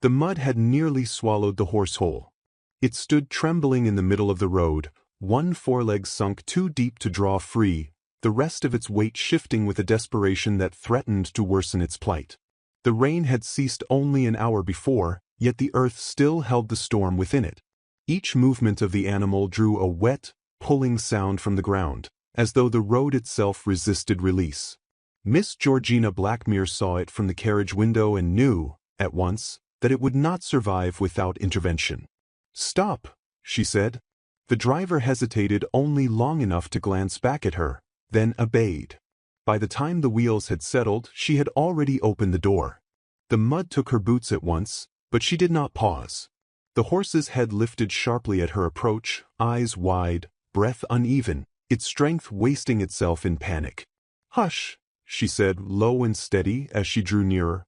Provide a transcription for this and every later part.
The mud had nearly swallowed the horse whole. It stood trembling in the middle of the road, one foreleg sunk too deep to draw free, the rest of its weight shifting with a desperation that threatened to worsen its plight. The rain had ceased only an hour before, yet the earth still held the storm within it. Each movement of the animal drew a wet, pulling sound from the ground, as though the road itself resisted release. Miss Georgina Blackmere saw it from the carriage window and knew, at once, that it would not survive without intervention. "Stop," she said. The driver hesitated only long enough to glance back at her, then obeyed. By the time the wheels had settled, she had already opened the door. The mud took her boots at once, but she did not pause. The horse's head lifted sharply at her approach, eyes wide, breath uneven, its strength wasting itself in panic. "Hush," she said, low and steady as she drew nearer.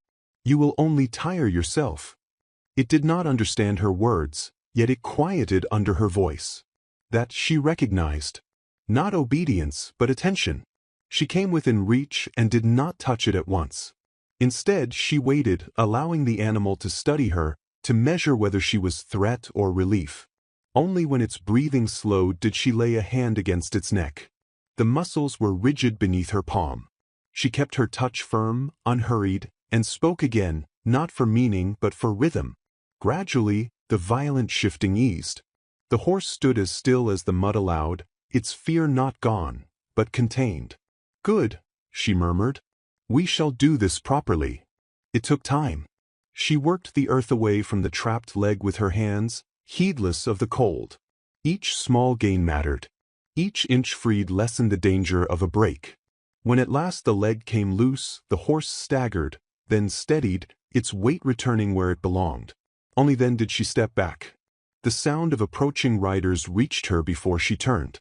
"You will only tire yourself." It did not understand her words, yet it quieted under her voice. That she recognized. Not obedience, but attention. She came within reach and did not touch it at once. Instead, she waited, allowing the animal to study her, to measure whether she was threat or relief. Only when its breathing slowed did she lay a hand against its neck. The muscles were rigid beneath her palm. She kept her touch firm, unhurried, and spoke again, not for meaning but for rhythm. Gradually, the violent shifting eased. The horse stood as still as the mud allowed, its fear not gone, but contained. "Good," she murmured. "We shall do this properly." It took time. She worked the earth away from the trapped leg with her hands, heedless of the cold. Each small gain mattered. Each inch freed lessened the danger of a break. When at last the leg came loose, the horse staggered, then steadied, its weight returning where it belonged. Only then did she step back. The sound of approaching riders reached her before she turned.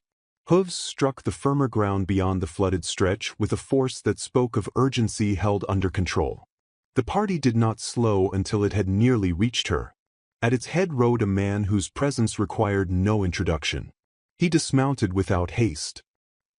Hooves struck the firmer ground beyond the flooded stretch with a force that spoke of urgency held under control. The party did not slow until it had nearly reached her. At its head rode a man whose presence required no introduction. He dismounted without haste.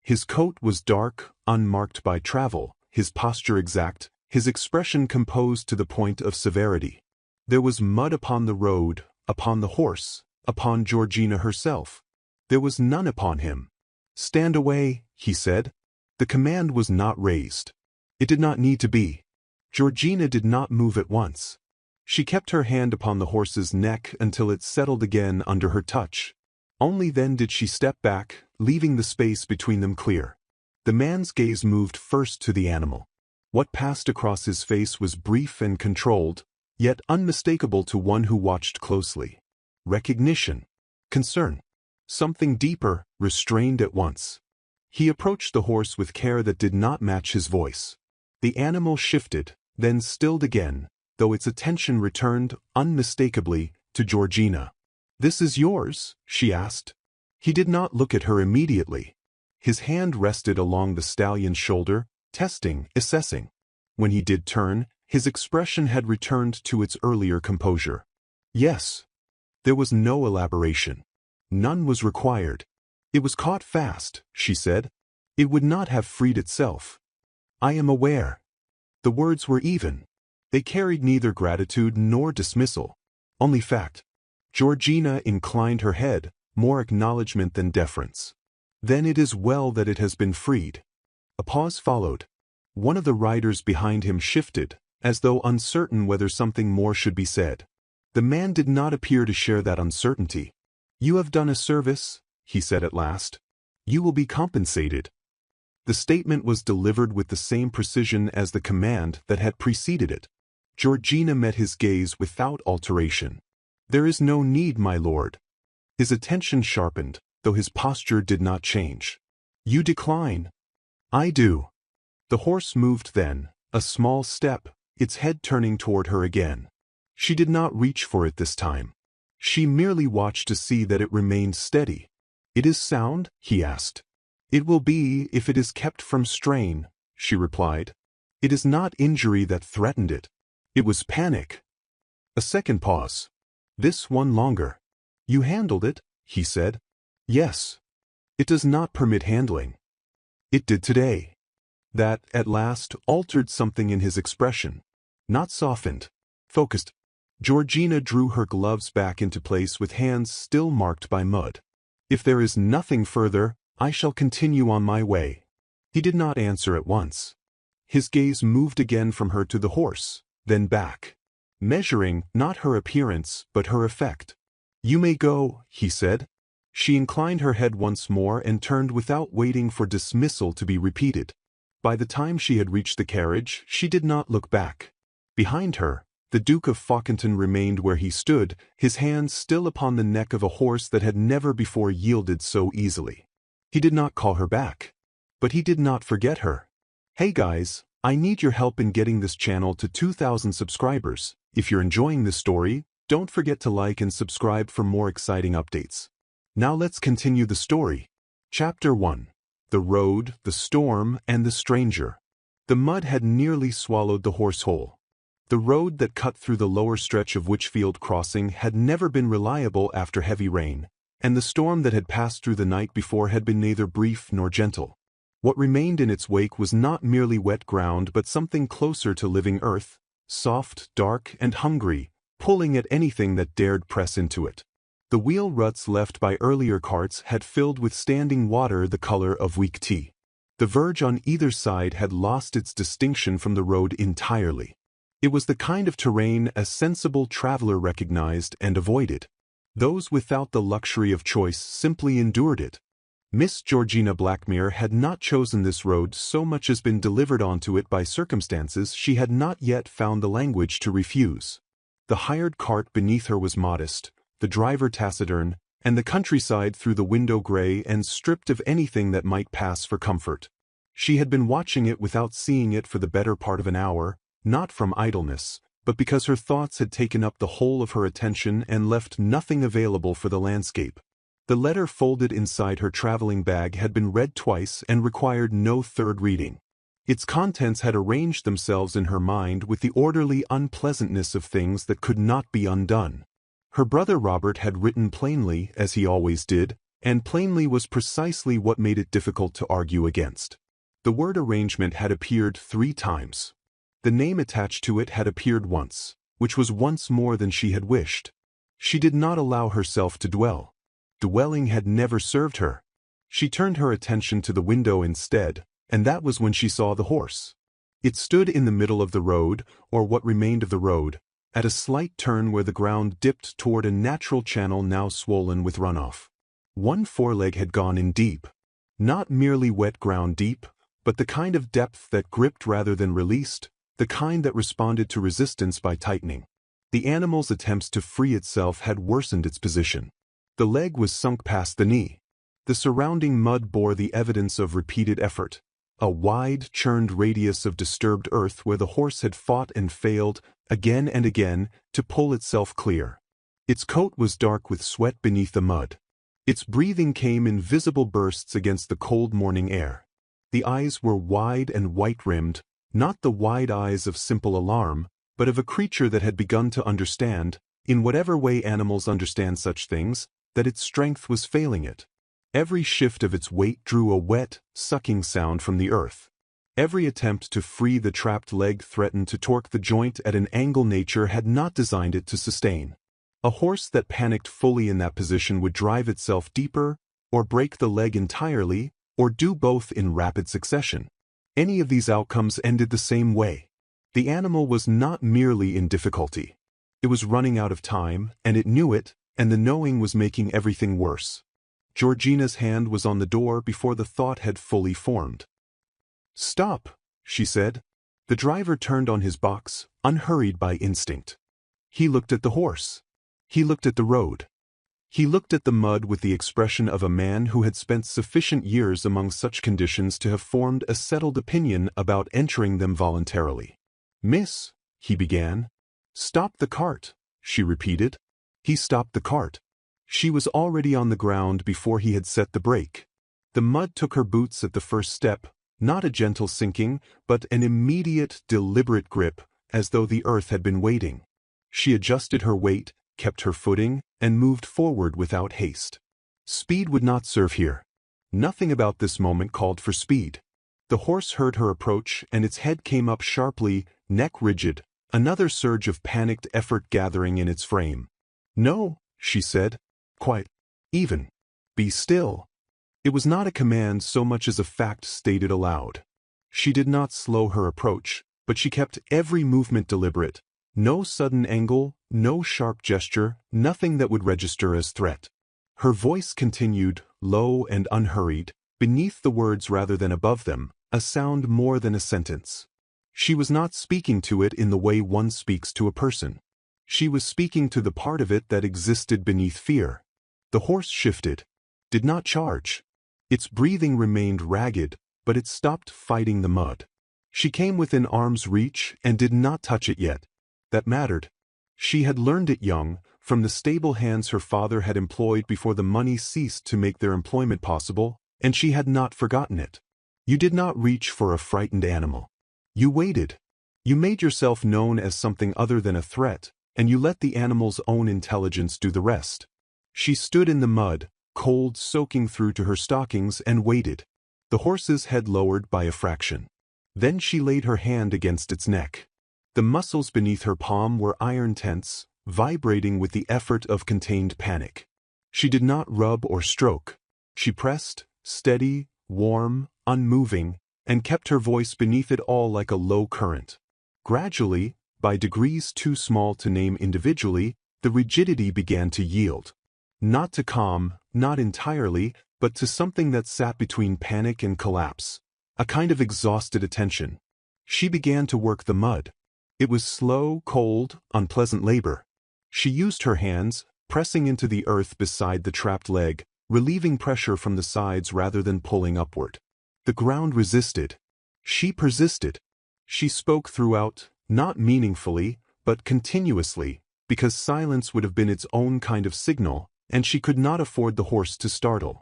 His coat was dark, unmarked by travel, his posture exact, his expression composed to the point of severity. There was mud upon the road, upon the horse, upon Georgina herself. There was none upon him. "Stand away," he said. The command was not raised. It did not need to be. Georgina did not move at once. She kept her hand upon the horse's neck until it settled again under her touch. Only then did she step back, leaving the space between them clear. The man's gaze moved first to the animal. What passed across his face was brief and controlled, yet unmistakable to one who watched closely. Recognition. Concern. Something deeper, restrained at once. He approached the horse with care that did not match his voice. The animal shifted, then stilled again, though its attention returned, unmistakably, to Georgina. "This is yours?" she asked. He did not look at her immediately. His hand rested along the stallion's shoulder, testing, assessing. When he did turn, his expression had returned to its earlier composure. "Yes." There was no elaboration. None was required. "It was caught fast," she said. "It would not have freed itself." "I am aware." The words were even. They carried neither gratitude nor dismissal, only fact. Georgina inclined her head, more acknowledgement than deference. "Then it is well that it has been freed." A pause followed. One of the riders behind him shifted, as though uncertain whether something more should be said. The man did not appear to share that uncertainty. "You have done a service," he said at last. "You will be compensated." The statement was delivered with the same precision as the command that had preceded it. Georgina met his gaze without alteration. "There is no need, my lord." His attention sharpened, though his posture did not change. "You decline." "I do." The horse moved then, a small step, its head turning toward her again. She did not reach for it this time. She merely watched to see that it remained steady. "It is sound?" he asked. "It will be if it is kept from strain," she replied. "It is not injury that threatened it. It was panic." A second pause. This one longer. "You handled it?" he said. "Yes." "It does not permit handling." "It did today." That, at last, altered something in his expression. Not softened. Focused. Georgina drew her gloves back into place with hands still marked by mud. "If there is nothing further, I shall continue on my way." He did not answer at once. His gaze moved again from her to the horse, then back, measuring not her appearance but her effect. "You may go," he said. She inclined her head once more and turned without waiting for dismissal to be repeated. By the time she had reached the carriage, she did not look back. Behind her, the Duke of Fawkenton remained where he stood, his hands still upon the neck of a horse that had never before yielded so easily. He did not call her back. But he did not forget her. "Hey guys, I need your help in getting this channel to 2,000 subscribers. If you're enjoying this story, don't forget to like and subscribe for more exciting updates." Now let's continue the story. Chapter 1. The Road, the Storm, and the Stranger. The mud had nearly swallowed the horse whole. The road that cut through the lower stretch of Witchfield Crossing had never been reliable after heavy rain, and the storm that had passed through the night before had been neither brief nor gentle. What remained in its wake was not merely wet ground but something closer to living earth, soft, dark, and hungry, pulling at anything that dared press into it. The wheel ruts left by earlier carts had filled with standing water the color of weak tea. The verge on either side had lost its distinction from the road entirely. It was the kind of terrain a sensible traveler recognized and avoided. Those without the luxury of choice simply endured it. Miss Georgina Blackmere had not chosen this road so much as been delivered onto it by circumstances she had not yet found the language to refuse. The hired cart beneath her was modest, the driver taciturn, and the countryside through the window gray and stripped of anything that might pass for comfort. She had been watching it without seeing it for the better part of an hour, not from idleness, but because her thoughts had taken up the whole of her attention and left nothing available for the landscape. The letter folded inside her traveling bag had been read twice and required no third reading. Its contents had arranged themselves in her mind with the orderly unpleasantness of things that could not be undone. Her brother Robert had written plainly, as he always did, and plainly was precisely what made it difficult to argue against. The word arrangement had appeared 3 times. The name attached to it had appeared once, which was once more than she had wished. She did not allow herself to dwell. Dwelling had never served her. She turned her attention to the window instead, and that was when she saw the horse. It stood in the middle of the road, or what remained of the road, at a slight turn where the ground dipped toward a natural channel now swollen with runoff. One foreleg had gone in deep. Not merely wet ground deep, but the kind of depth that gripped rather than released, the kind that responded to resistance by tightening. The animal's attempts to free itself had worsened its position. The leg was sunk past the knee. The surrounding mud bore the evidence of repeated effort. A wide, churned radius of disturbed earth where the horse had fought and failed, again and again, to pull itself clear. Its coat was dark with sweat beneath the mud. Its breathing came in visible bursts against the cold morning air. The eyes were wide and white-rimmed, not the wide eyes of simple alarm, but of a creature that had begun to understand, in whatever way animals understand such things, that its strength was failing it. Every shift of its weight drew a wet, sucking sound from the earth. Every attempt to free the trapped leg threatened to torque the joint at an angle nature had not designed it to sustain. A horse that panicked fully in that position would drive itself deeper, or break the leg entirely, or do both in rapid succession. Any of these outcomes ended the same way. The animal was not merely in difficulty. It was running out of time, and it knew it, and the knowing was making everything worse. Georgina's hand was on the door before the thought had fully formed. "Stop," she said. The driver turned on his box, unhurried by instinct. He looked at the horse. He looked at the road. He looked at the mud with the expression of a man who had spent sufficient years among such conditions to have formed a settled opinion about entering them voluntarily. "Miss," he began. "Stop the cart," she repeated. He stopped the cart. She was already on the ground before he had set the brake. The mud took her boots at the first step, not a gentle sinking, but an immediate, deliberate grip, as though the earth had been waiting. She adjusted her weight, kept her footing, and moved forward without haste. Speed would not serve here. Nothing about this moment called for speed. The horse heard her approach, and its head came up sharply, neck rigid, another surge of panicked effort gathering in its frame. "No," she said. "Quiet. Even. Be still." It was not a command so much as a fact stated aloud. She did not slow her approach, but she kept every movement deliberate. No sudden angle, no sharp gesture, nothing that would register as threat. Her voice continued, low and unhurried, beneath the words rather than above them, a sound more than a sentence. She was not speaking to it in the way one speaks to a person. She was speaking to the part of it that existed beneath fear. The horse shifted. Did not charge. Its breathing remained ragged, but it stopped fighting the mud. She came within arm's reach and did not touch it yet. That mattered. She had learned it young, from the stable hands her father had employed before the money ceased to make their employment possible, and she had not forgotten it. You did not reach for a frightened animal. You waited. You made yourself known as something other than a threat, and you let the animal's own intelligence do the rest. She stood in the mud, cold soaking through to her stockings, and waited. The horse's head lowered by a fraction. Then she laid her hand against its neck. The muscles beneath her palm were iron tense, vibrating with the effort of contained panic. She did not rub or stroke. She pressed, steady, warm, unmoving, and kept her voice beneath it all like a low current. Gradually, by degrees too small to name individually, the rigidity began to yield. Not to calm, not entirely, but to something that sat between panic and collapse. A kind of exhausted attention. She began to work the mud. It was slow, cold, unpleasant labor. She used her hands, pressing into the earth beside the trapped leg, relieving pressure from the sides rather than pulling upward. The ground resisted. She persisted. She spoke throughout, not meaningfully, but continuously, because silence would have been its own kind of signal, and she could not afford the horse to startle.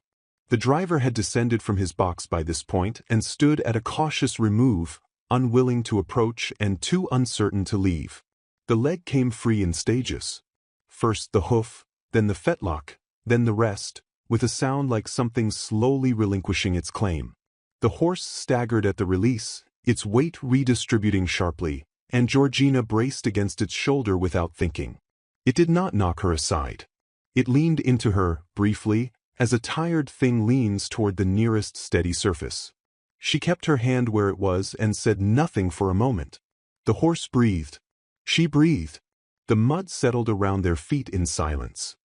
The driver had descended from his box by this point and stood at a cautious remove, unwilling to approach and too uncertain to leave. The leg came free in stages. First the hoof, then the fetlock, then the rest, with a sound like something slowly relinquishing its claim. The horse staggered at the release, its weight redistributing sharply, and Georgina braced against its shoulder without thinking. It did not knock her aside. It leaned into her, briefly, as a tired thing leans toward the nearest steady surface. She kept her hand where it was and said nothing for a moment. The horse breathed. She breathed. The mud settled around their feet in silence.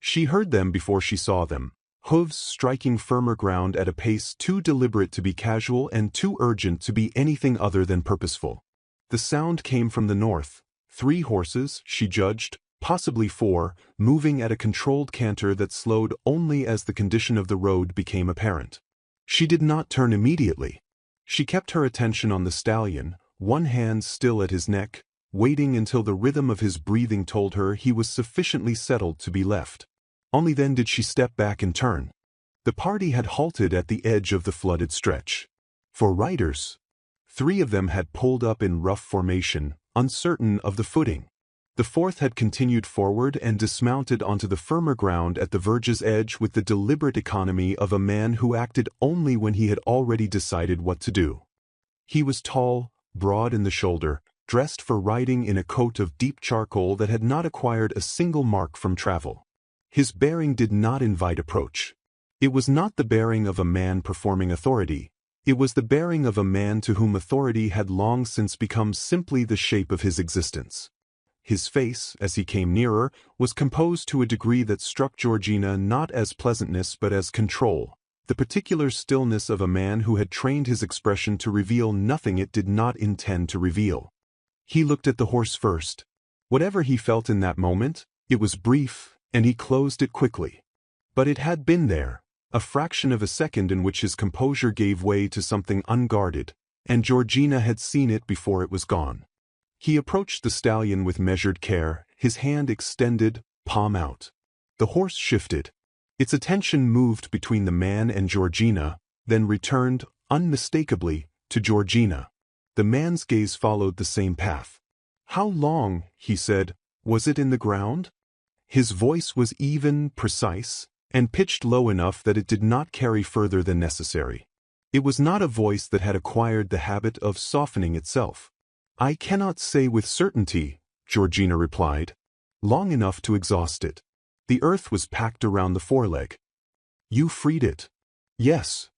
She heard them before she saw them, hooves striking firmer ground at a pace too deliberate to be casual and too urgent to be anything other than purposeful. The sound came from the north. 3 horses, she judged, possibly 4, moving at a controlled canter that slowed only as the condition of the road became apparent. She did not turn immediately. She kept her attention on the stallion, one hand still at his neck, waiting until the rhythm of his breathing told her he was sufficiently settled to be left. Only then did she step back and turn. The party had halted at the edge of the flooded stretch. 4 riders. 3 of them had pulled up in rough formation, uncertain of the footing. The 4th had continued forward and dismounted onto the firmer ground at the verge's edge with the deliberate economy of a man who acted only when he had already decided what to do. He was tall, broad in the shoulder, dressed for riding in a coat of deep charcoal that had not acquired a single mark from travel. His bearing did not invite approach. It was not the bearing of a man performing authority. It was the bearing of a man to whom authority had long since become simply the shape of his existence. His face, as he came nearer, was composed to a degree that struck Georgina not as pleasantness but as control, the particular stillness of a man who had trained his expression to reveal nothing it did not intend to reveal. He looked at the horse first. Whatever he felt in that moment, it was brief, and he closed it quickly. But it had been there, a fraction of a second in which his composure gave way to something unguarded, and Georgina had seen it before it was gone. He approached the stallion with measured care, his hand extended, palm out. The horse shifted. Its attention moved between the man and Georgina, then returned, unmistakably, to Georgina. The man's gaze followed the same path. "How long," he said, "was it in the ground?" His voice was even, precise, and pitched low enough that it did not carry further than necessary. It was not a voice that had acquired the habit of softening itself. I cannot say with certainty, Georgina replied. Long enough to exhaust it. The earth was packed around the foreleg. You freed it. Yes.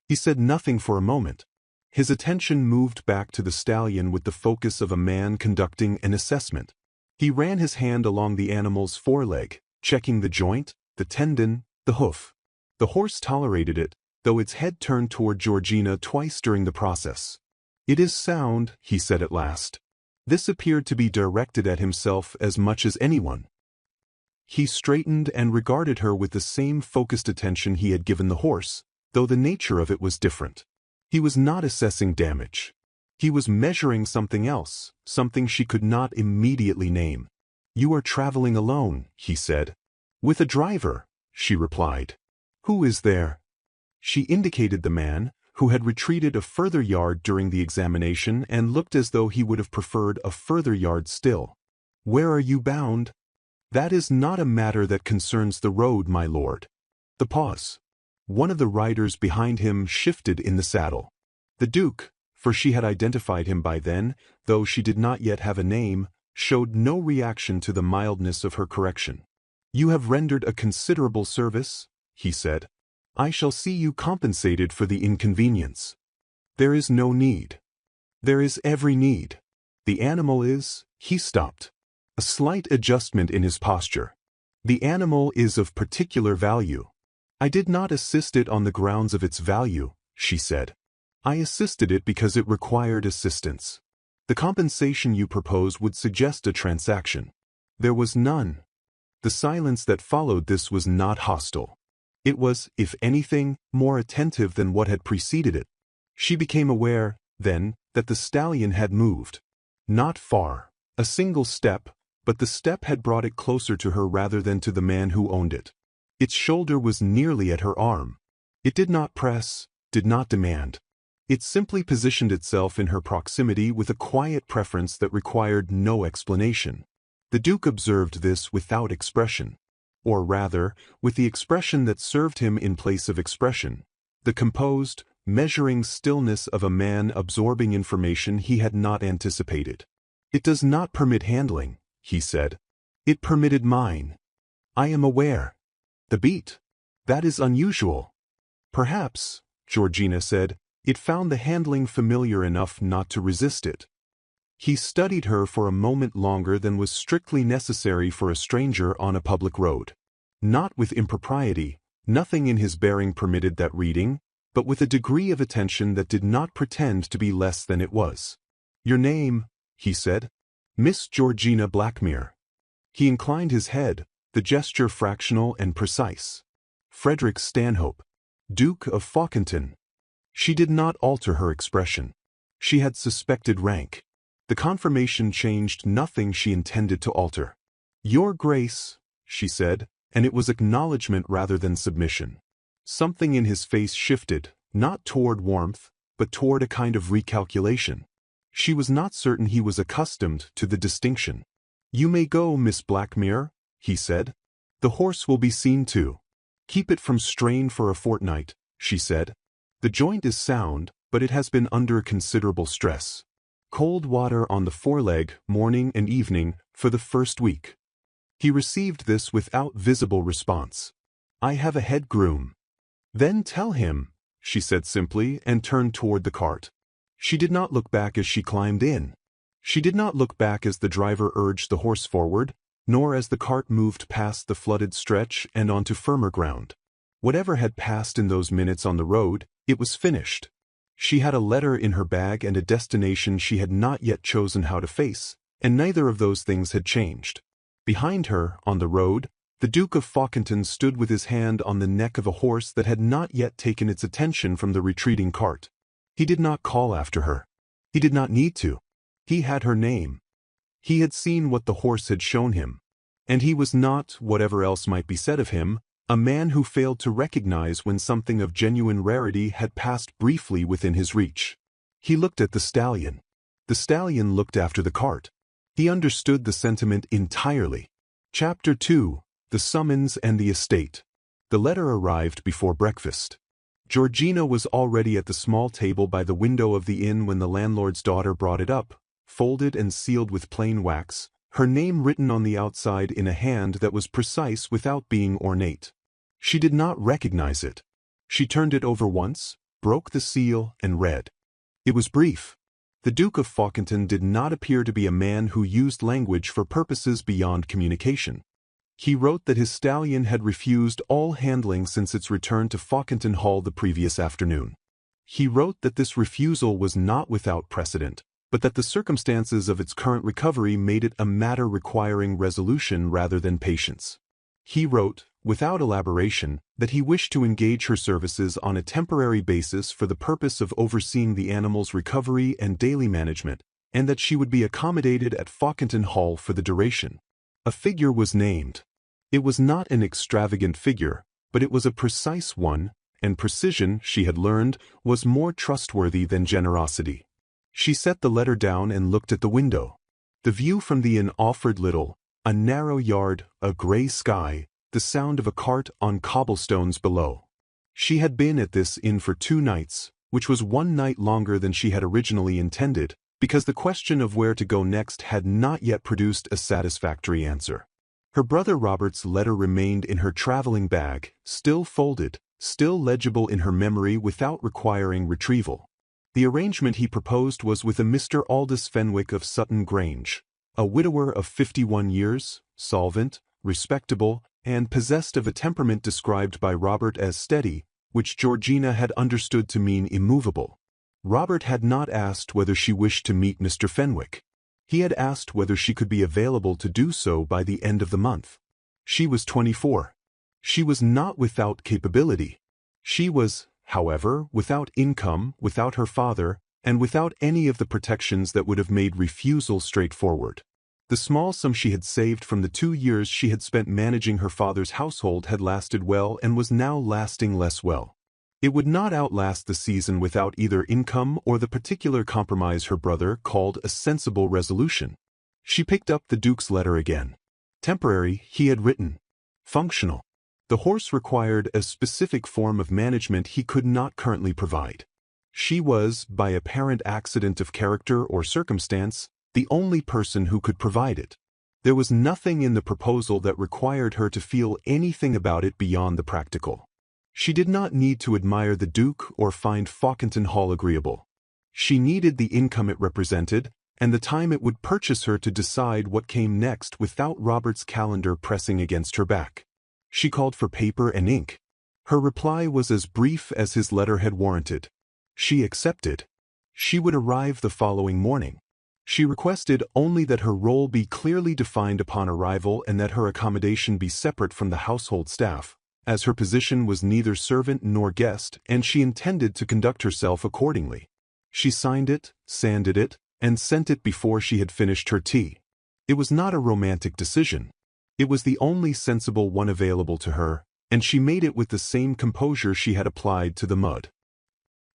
He said nothing for a moment. His attention moved back to the stallion with the focus of a man conducting an assessment. He ran his hand along the animal's foreleg, checking the joint, the tendon, the hoof. The horse tolerated it, though its head turned toward Georgina twice during the process. It is sound, he said at last. This appeared to be directed at himself as much as anyone. He straightened and regarded her with the same focused attention he had given the horse, though the nature of it was different. He was not assessing damage. He was measuring something else, something she could not immediately name. You are traveling alone, he said. With a driver, she replied. Who is there? She indicated the man, who had retreated a further yard during the examination and looked as though he would have preferred a further yard still. Where are you bound? That is not a matter that concerns the road, my lord. The pause. One of the riders behind him shifted in the saddle. The Duke, for she had identified him by then, though she did not yet have a name, showed no reaction to the mildness of her correction. You have rendered a considerable service, he said. I shall see you compensated for the inconvenience. There is no need. There is every need. The animal is, he stopped. A slight adjustment in his posture. The animal is of particular value. I did not assist it on the grounds of its value, she said. I assisted it because it required assistance. The compensation you propose would suggest a transaction. There was none. The silence that followed this was not hostile. It was, if anything, more attentive than what had preceded it. She became aware, then, that the stallion had moved. Not far. A single step, but the step had brought it closer to her rather than to the man who owned it. Its shoulder was nearly at her arm. It did not press, did not demand. It simply positioned itself in her proximity with a quiet preference that required no explanation. The Duke observed this without expression. Or rather, with the expression that served him in place of expression. The composed, measuring stillness of a man absorbing information he had not anticipated. It does not permit handling, he said. It permitted mine. I am aware. The beat. That is unusual. Perhaps, Georgina said, it found the handling familiar enough not to resist it. He studied her for a moment longer than was strictly necessary for a stranger on a public road. Not with impropriety, nothing in his bearing permitted that reading, but with a degree of attention that did not pretend to be less than it was. Your name, he said. Miss Georgina Blackmere. He inclined his head, the gesture fractional and precise. Frederick Stanhope, Duke of Fawkenton. She did not alter her expression. She had suspected rank. The confirmation changed nothing she intended to alter. Your Grace, she said, and it was acknowledgment rather than submission. Something in his face shifted, not toward warmth, but toward a kind of recalculation. She was not certain he was accustomed to the distinction. You may go, Miss Blackmere, he said. The horse will be seen to. Keep it from strain for a fortnight, she said. The joint is sound, but it has been under considerable stress. Cold water on the foreleg, morning and evening, for the first week. He received this without visible response. I have a head groom. Then tell him, she said simply and turned toward the cart. She did not look back as she climbed in. She did not look back as the driver urged the horse forward, nor as the cart moved past the flooded stretch and onto firmer ground. Whatever had passed in those minutes on the road, it was finished. She had a letter in her bag and a destination she had not yet chosen how to face, and neither of those things had changed. Behind her, on the road, the Duke of Fawkenton stood with his hand on the neck of a horse that had not yet taken its attention from the retreating cart. He did not call after her. He did not need to. He had her name. He had seen what the horse had shown him. And he was not, whatever else might be said of him, a man who failed to recognize when something of genuine rarity had passed briefly within his reach. He looked at the stallion. The stallion looked after the cart. He understood the sentiment entirely. Chapter 2. The Summons and the Estate. The letter arrived before breakfast. Georgina was already at the small table by the window of the inn when the landlord's daughter brought it up, folded and sealed with plain wax, her name written on the outside in a hand that was precise without being ornate. She did not recognize it. She turned it over once, broke the seal, and read. It was brief. The Duke of Fawkenton did not appear to be a man who used language for purposes beyond communication. He wrote that his stallion had refused all handling since its return to Fawkenton Hall the previous afternoon. He wrote that this refusal was not without precedent, but that the circumstances of its current recovery made it a matter requiring resolution rather than patience. He wrote, without elaboration, that he wished to engage her services on a temporary basis for the purpose of overseeing the animal's recovery and daily management, and that she would be accommodated at Fawkenton Hall for the duration. A figure was named. It was not an extravagant figure, but it was a precise one, and precision, she had learned, was more trustworthy than generosity. She set the letter down and looked at the window. The view from the inn offered little: a narrow yard, a gray sky, the sound of a cart on cobblestones below. She had been at this inn for 2 nights, which was 1 night longer than she had originally intended, because the question of where to go next had not yet produced a satisfactory answer. Her brother Robert's letter remained in her traveling bag, still folded, still legible in her memory without requiring retrieval. The arrangement he proposed was with a Mr. Aldous Fenwick of Sutton Grange, a widower of 51 years, solvent, respectable, and possessed of a temperament described by Robert as steady, which Georgina had understood to mean immovable. Robert had not asked whether she wished to meet Mr. Fenwick. He had asked whether she could be available to do so by the end of the month. She was 24. She was not without capability. She was, however, without income, without her father, and without any of the protections that would have made refusal straightforward. The small sum she had saved from the 2 years she had spent managing her father's household had lasted well and was now lasting less well. It would not outlast the season without either income or the particular compromise her brother called a sensible resolution. She picked up the Duke's letter again. Temporary, he had written. Functional. The horse required a specific form of management he could not currently provide. She was, by apparent accident of character or circumstance, the only person who could provide it. There was nothing in the proposal that required her to feel anything about it beyond the practical. She did not need to admire the Duke or find Fawkenton Hall agreeable. She needed the income it represented, and the time it would purchase her to decide what came next without Robert's calendar pressing against her back. She called for paper and ink. Her reply was as brief as his letter had warranted. She accepted. She would arrive the following morning. She requested only that her role be clearly defined upon arrival and that her accommodation be separate from the household staff, as her position was neither servant nor guest, and she intended to conduct herself accordingly. She signed it, sanded it, and sent it before she had finished her tea. It was not a romantic decision. It was the only sensible one available to her, and she made it with the same composure she had applied to the mud.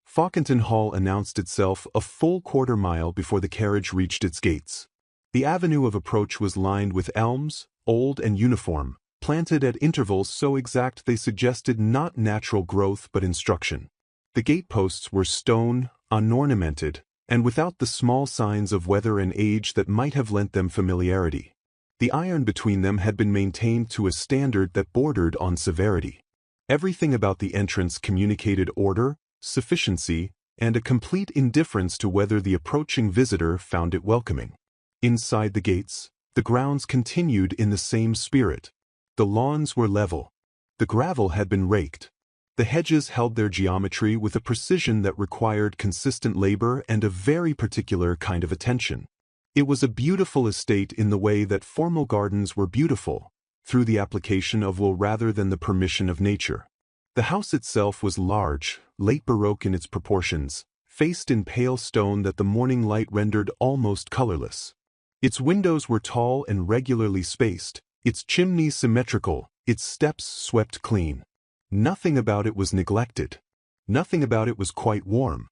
Fawkenton Hall announced itself a full quarter mile before the carriage reached its gates. The avenue of approach was lined with elms, old and uniform, planted at intervals so exact they suggested not natural growth but instruction. The gateposts were stone, unornamented, and without the small signs of weather and age that might have lent them familiarity. The iron between them had been maintained to a standard that bordered on severity. Everything about the entrance communicated order, sufficiency, and a complete indifference to whether the approaching visitor found it welcoming. Inside the gates, the grounds continued in the same spirit. The lawns were level. The gravel had been raked. The hedges held their geometry with a precision that required consistent labor and a very particular kind of attention. It was a beautiful estate in the way that formal gardens were beautiful, through the application of will rather than the permission of nature. The house itself was large, late Baroque in its proportions, faced in pale stone that the morning light rendered almost colorless. Its windows were tall and regularly spaced, its chimneys symmetrical, its steps swept clean. Nothing about it was neglected. Nothing about it was quite warm.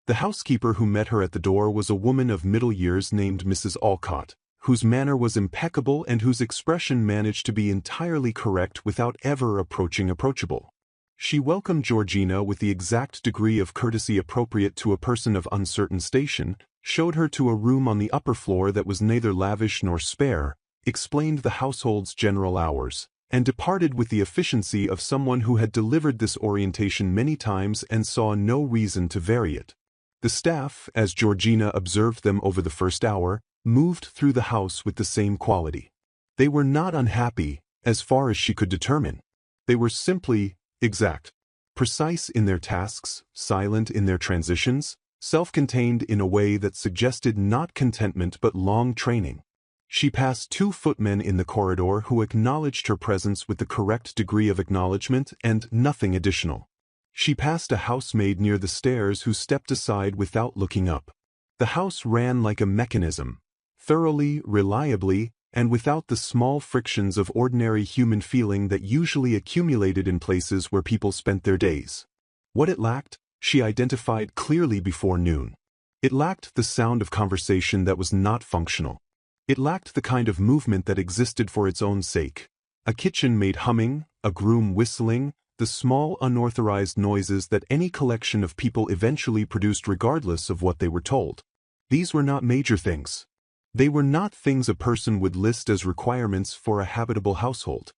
The housekeeper who met her at the door was a woman of middle years named Mrs. Alcott, whose manner was impeccable and whose expression managed to be entirely correct without ever approaching approachable. She welcomed Georgina with the exact degree of courtesy appropriate to a person of uncertain station, showed her to a room on the upper floor that was neither lavish nor spare, explained the household's general hours, and departed with the efficiency of someone who had delivered this orientation many times and saw no reason to vary it. The staff, as Georgina observed them over the first hour, moved through the house with the same quality. They were not unhappy, as far as she could determine. They were simply exact, precise in their tasks, silent in their transitions, self-contained in a way that suggested not contentment but long training. She passed 2 footmen in the corridor who acknowledged her presence with the correct degree of acknowledgement and nothing additional. She passed a housemaid near the stairs who stepped aside without looking up. The house ran like a mechanism, thoroughly, reliably, and without the small frictions of ordinary human feeling that usually accumulated in places where people spent their days. What it lacked, she identified clearly before noon. It lacked the sound of conversation that was not functional. It lacked the kind of movement that existed for its own sake. A kitchen maid humming, a groom whistling, the small unauthorized noises that any collection of people eventually produced regardless of what they were told. These were not major things. They were not things a person would list as requirements for a habitable household.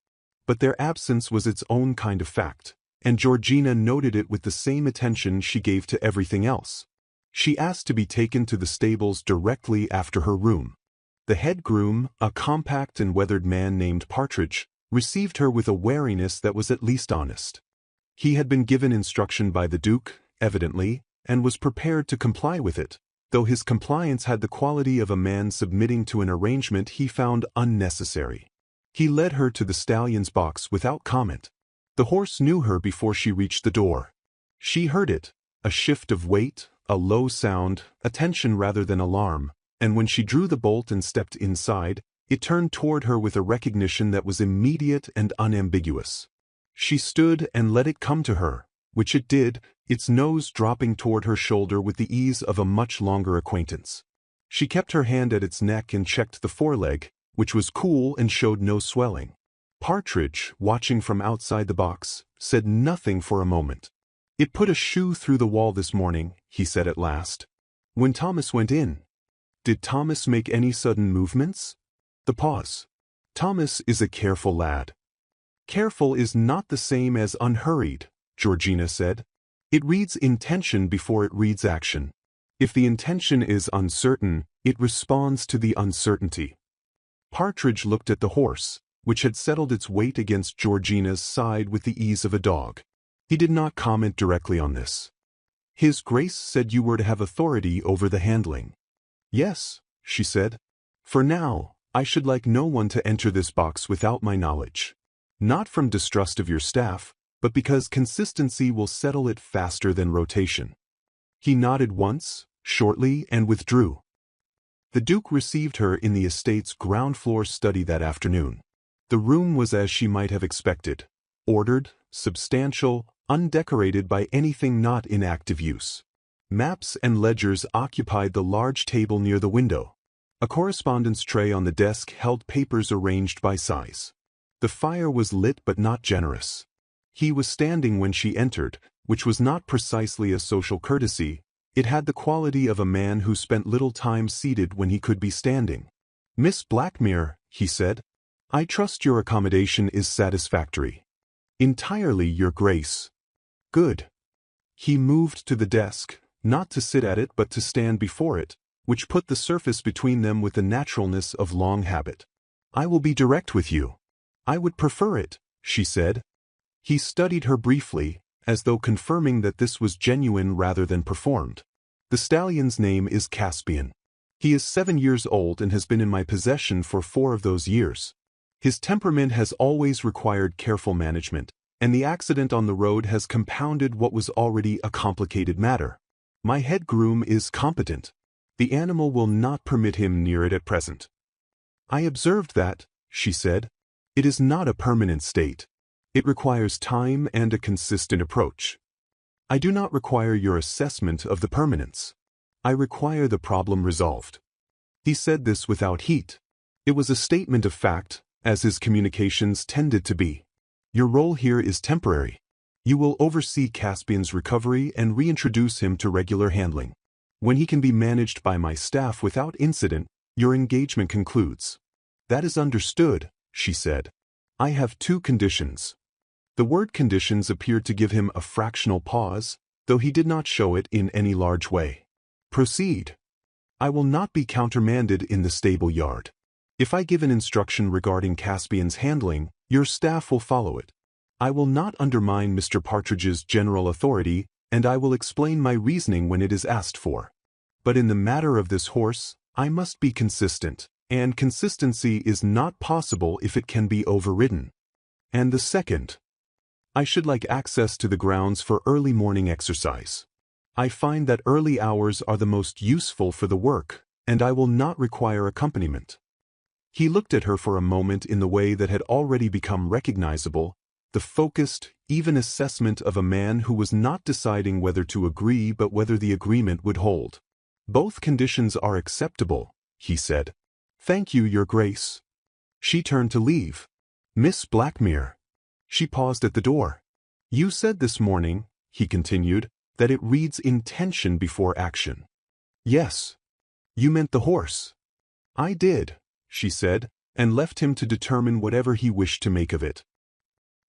But their absence was its own kind of fact, and Georgina noted it with the same attention she gave to everything else. She asked to be taken to the stables directly after her room. The head groom, a compact and weathered man named Partridge, received her with a wariness that was at least honest. He had been given instruction by the Duke, evidently, and was prepared to comply with it, though his compliance had the quality of a man submitting to an arrangement he found unnecessary. He led her to the stallion's box without comment. The horse knew her before she reached the door. She heard it, a shift of weight, a low sound, attention rather than alarm, and when she drew the bolt and stepped inside, it turned toward her with a recognition that was immediate and unambiguous. She stood and let it come to her, which it did, its nose dropping toward her shoulder with the ease of a much longer acquaintance. She kept her hand at its neck and checked the foreleg, which was cool and showed no swelling. Partridge, watching from outside the box, said nothing for a moment. "It put a shoe through the wall this morning," he said at last. "When Thomas went in." "Did Thomas make any sudden movements?" The pause. "Thomas is a careful lad." "Careful is not the same as unhurried," Georgina said. "It reads intention before it reads action. If the intention is uncertain, it responds to the uncertainty." Partridge looked at the horse, which had settled its weight against Georgina's side with the ease of a dog. He did not comment directly on this. "His Grace said you were to have authority over the handling." "Yes," she said. "For now, I should like no one to enter this box without my knowledge. Not from distrust of your staff, but because consistency will settle it faster than rotation." He nodded once, shortly, and withdrew. The Duke received her in the estate's ground-floor study that afternoon. The room was as she might have expected, ordered, substantial, undecorated by anything not in active use. Maps and ledgers occupied the large table near the window. A correspondence tray on the desk held papers arranged by size. The fire was lit but not generous. He was standing when she entered, which was not precisely a social courtesy. It had the quality of a man who spent little time seated when he could be standing. "Miss Blackmere," he said, "I trust your accommodation is satisfactory." "Entirely, Your Grace." "Good." He moved to the desk, not to sit at it but to stand before it, which put the surface between them with the naturalness of long habit. "I will be direct with you. I would prefer it," she said. He studied her briefly, as though confirming that this was genuine rather than performed. "The stallion's name is Caspian. He is 7 years old and has been in my possession for 4 of those years. His temperament has always required careful management, and the accident on the road has compounded what was already a complicated matter. My head groom is competent. The animal will not permit him near it at present." "I observed that," she said. "It is not a permanent state. It requires time and a consistent approach. I do not require your assessment of the permanence. I require the problem resolved." He said this without heat. It was a statement of fact, as his communications tended to be. "Your role here is temporary. You will oversee Caspian's recovery and reintroduce him to regular handling. When he can be managed by my staff without incident, your engagement concludes." "That is understood," she said. "I have 2 conditions." The word conditions appeared to give him a fractional pause, though he did not show it in any large way. "Proceed." "I will not be countermanded in the stable yard. If I give an instruction regarding Caspian's handling, your staff will follow it. I will not undermine Mr. Partridge's general authority, and I will explain my reasoning when it is asked for. But in the matter of this horse, I must be consistent, and consistency is not possible if it can be overridden. And the second, I should like access to the grounds for early morning exercise. I find that early hours are the most useful for the work, and I will not require accompaniment." He looked at her for a moment in the way that had already become recognizable, the focused, even assessment of a man who was not deciding whether to agree but whether the agreement would hold. "Both conditions are acceptable," he said. "Thank you, Your Grace." She turned to leave. "Miss Blackmere." She paused at the door. "You said this morning," he continued, "that it reads intention before action." "Yes." "You meant the horse." "I did," she said, and left him to determine whatever he wished to make of it.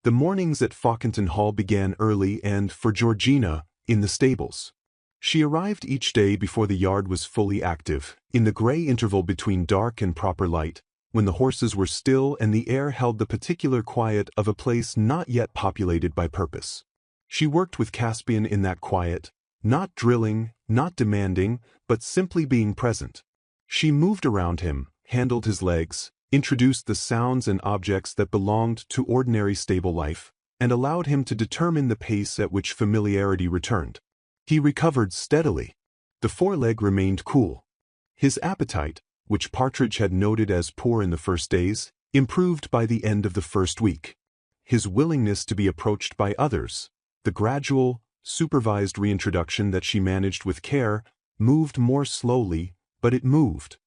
The mornings at Fawkenton Hall began early and, for Georgina, in the stables. She arrived each day before the yard was fully active, in the gray interval between dark and proper light, when the horses were still and the air held the particular quiet of a place not yet populated by purpose. She worked with Caspian in that quiet, not drilling, not demanding, but simply being present. She moved around him, handled his legs, introduced the sounds and objects that belonged to ordinary stable life, and allowed him to determine the pace at which familiarity returned. He recovered steadily. The foreleg remained cool. His appetite, which Partridge had noted as poor in the first days, improved by the end of the first week. His willingness to be approached by others, the gradual, supervised reintroduction that she managed with care, moved more slowly, but it moved.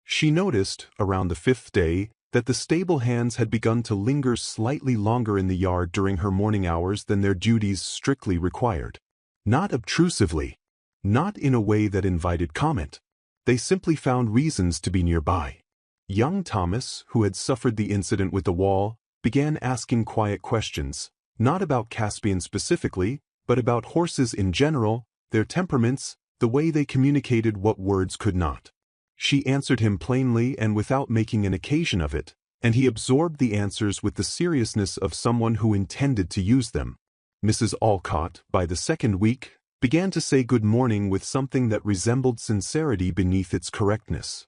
She noticed, around the 5th day, that the stable hands had begun to linger slightly longer in the yard during her morning hours than their duties strictly required. Not obtrusively, not in a way that invited comment. They simply found reasons to be nearby. Young Thomas, who had suffered the incident with the wall, began asking quiet questions, not about Caspian specifically, but about horses in general, their temperaments, the way they communicated what words could not. She answered him plainly and without making an occasion of it, and he absorbed the answers with the seriousness of someone who intended to use them. Mrs. Alcott, by the 2nd week, began to say good morning with something that resembled sincerity beneath its correctness.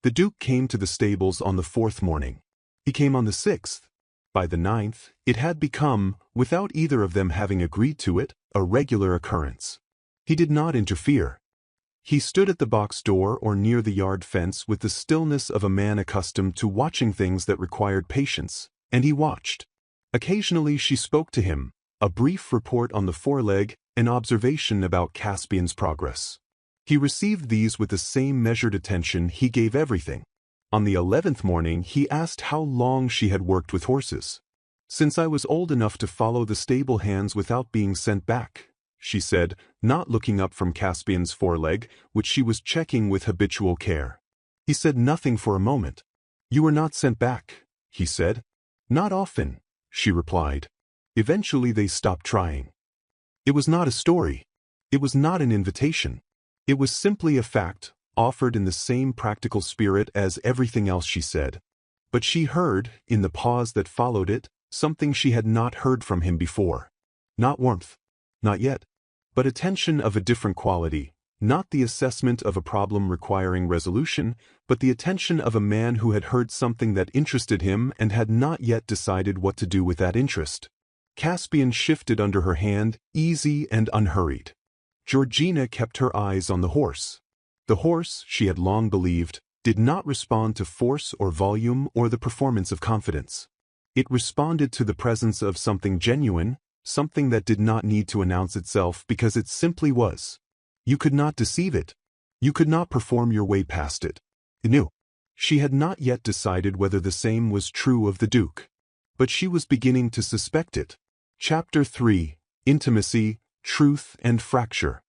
The Duke came to the stables on the 4th morning. He came on the 6th. By the 9th, it had become, without either of them having agreed to it, a regular occurrence. He did not interfere. He stood at the box door or near the yard fence with the stillness of a man accustomed to watching things that required patience, and he watched. Occasionally she spoke to him, a brief report on the foreleg, an observation about Caspian's progress. He received these with the same measured attention he gave everything. On the 11th morning he asked how long she had worked with horses. "Since I was old enough to follow the stable hands without being sent back," she said, not looking up from Caspian's foreleg, which she was checking with habitual care. He said nothing for a moment. "You were not sent back," he said. "Not often," she replied. Eventually they stopped trying. It was not a story. It was not an invitation. It was simply a fact, offered in the same practical spirit as everything else she said. But she heard, in the pause that followed it, something she had not heard from him before. Not warmth. Not yet. But attention of a different quality, not the assessment of a problem requiring resolution, but the attention of a man who had heard something that interested him and had not yet decided what to do with that interest. Caspian shifted under her hand, easy and unhurried. Georgina kept her eyes on the horse. The horse, she had long believed, did not respond to force or volume or the performance of confidence. It responded to the presence of something genuine, something that did not need to announce itself because it simply was. You could not deceive it. You could not perform your way past it. It knew. She had not yet decided whether the same was true of the Duke. But she was beginning to suspect it. Chapter 3. intimacy, truth, and fracture.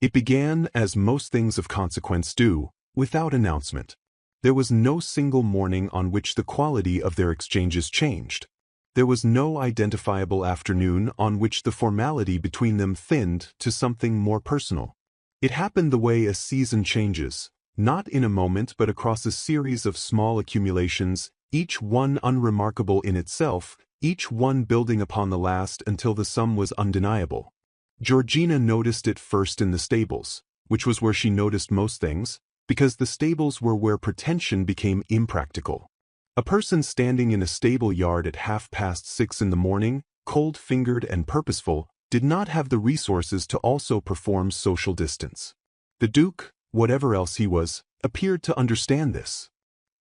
It began, as most things of consequence do, without announcement. There was no single morning on which the quality of their exchanges changed. There was no identifiable afternoon on which the formality between them thinned to something more personal. It happened the way a season changes, not in a moment but across a series of small accumulations, each one unremarkable in itself, each one building upon the last until the sum was undeniable. Georgina noticed it first in the stables, which was where she noticed most things, because the stables were where pretension became impractical. A person standing in a stable yard at 6:30 in the morning, cold-fingered and purposeful, did not have the resources to also perform social distance. The Duke, whatever else he was, appeared to understand this.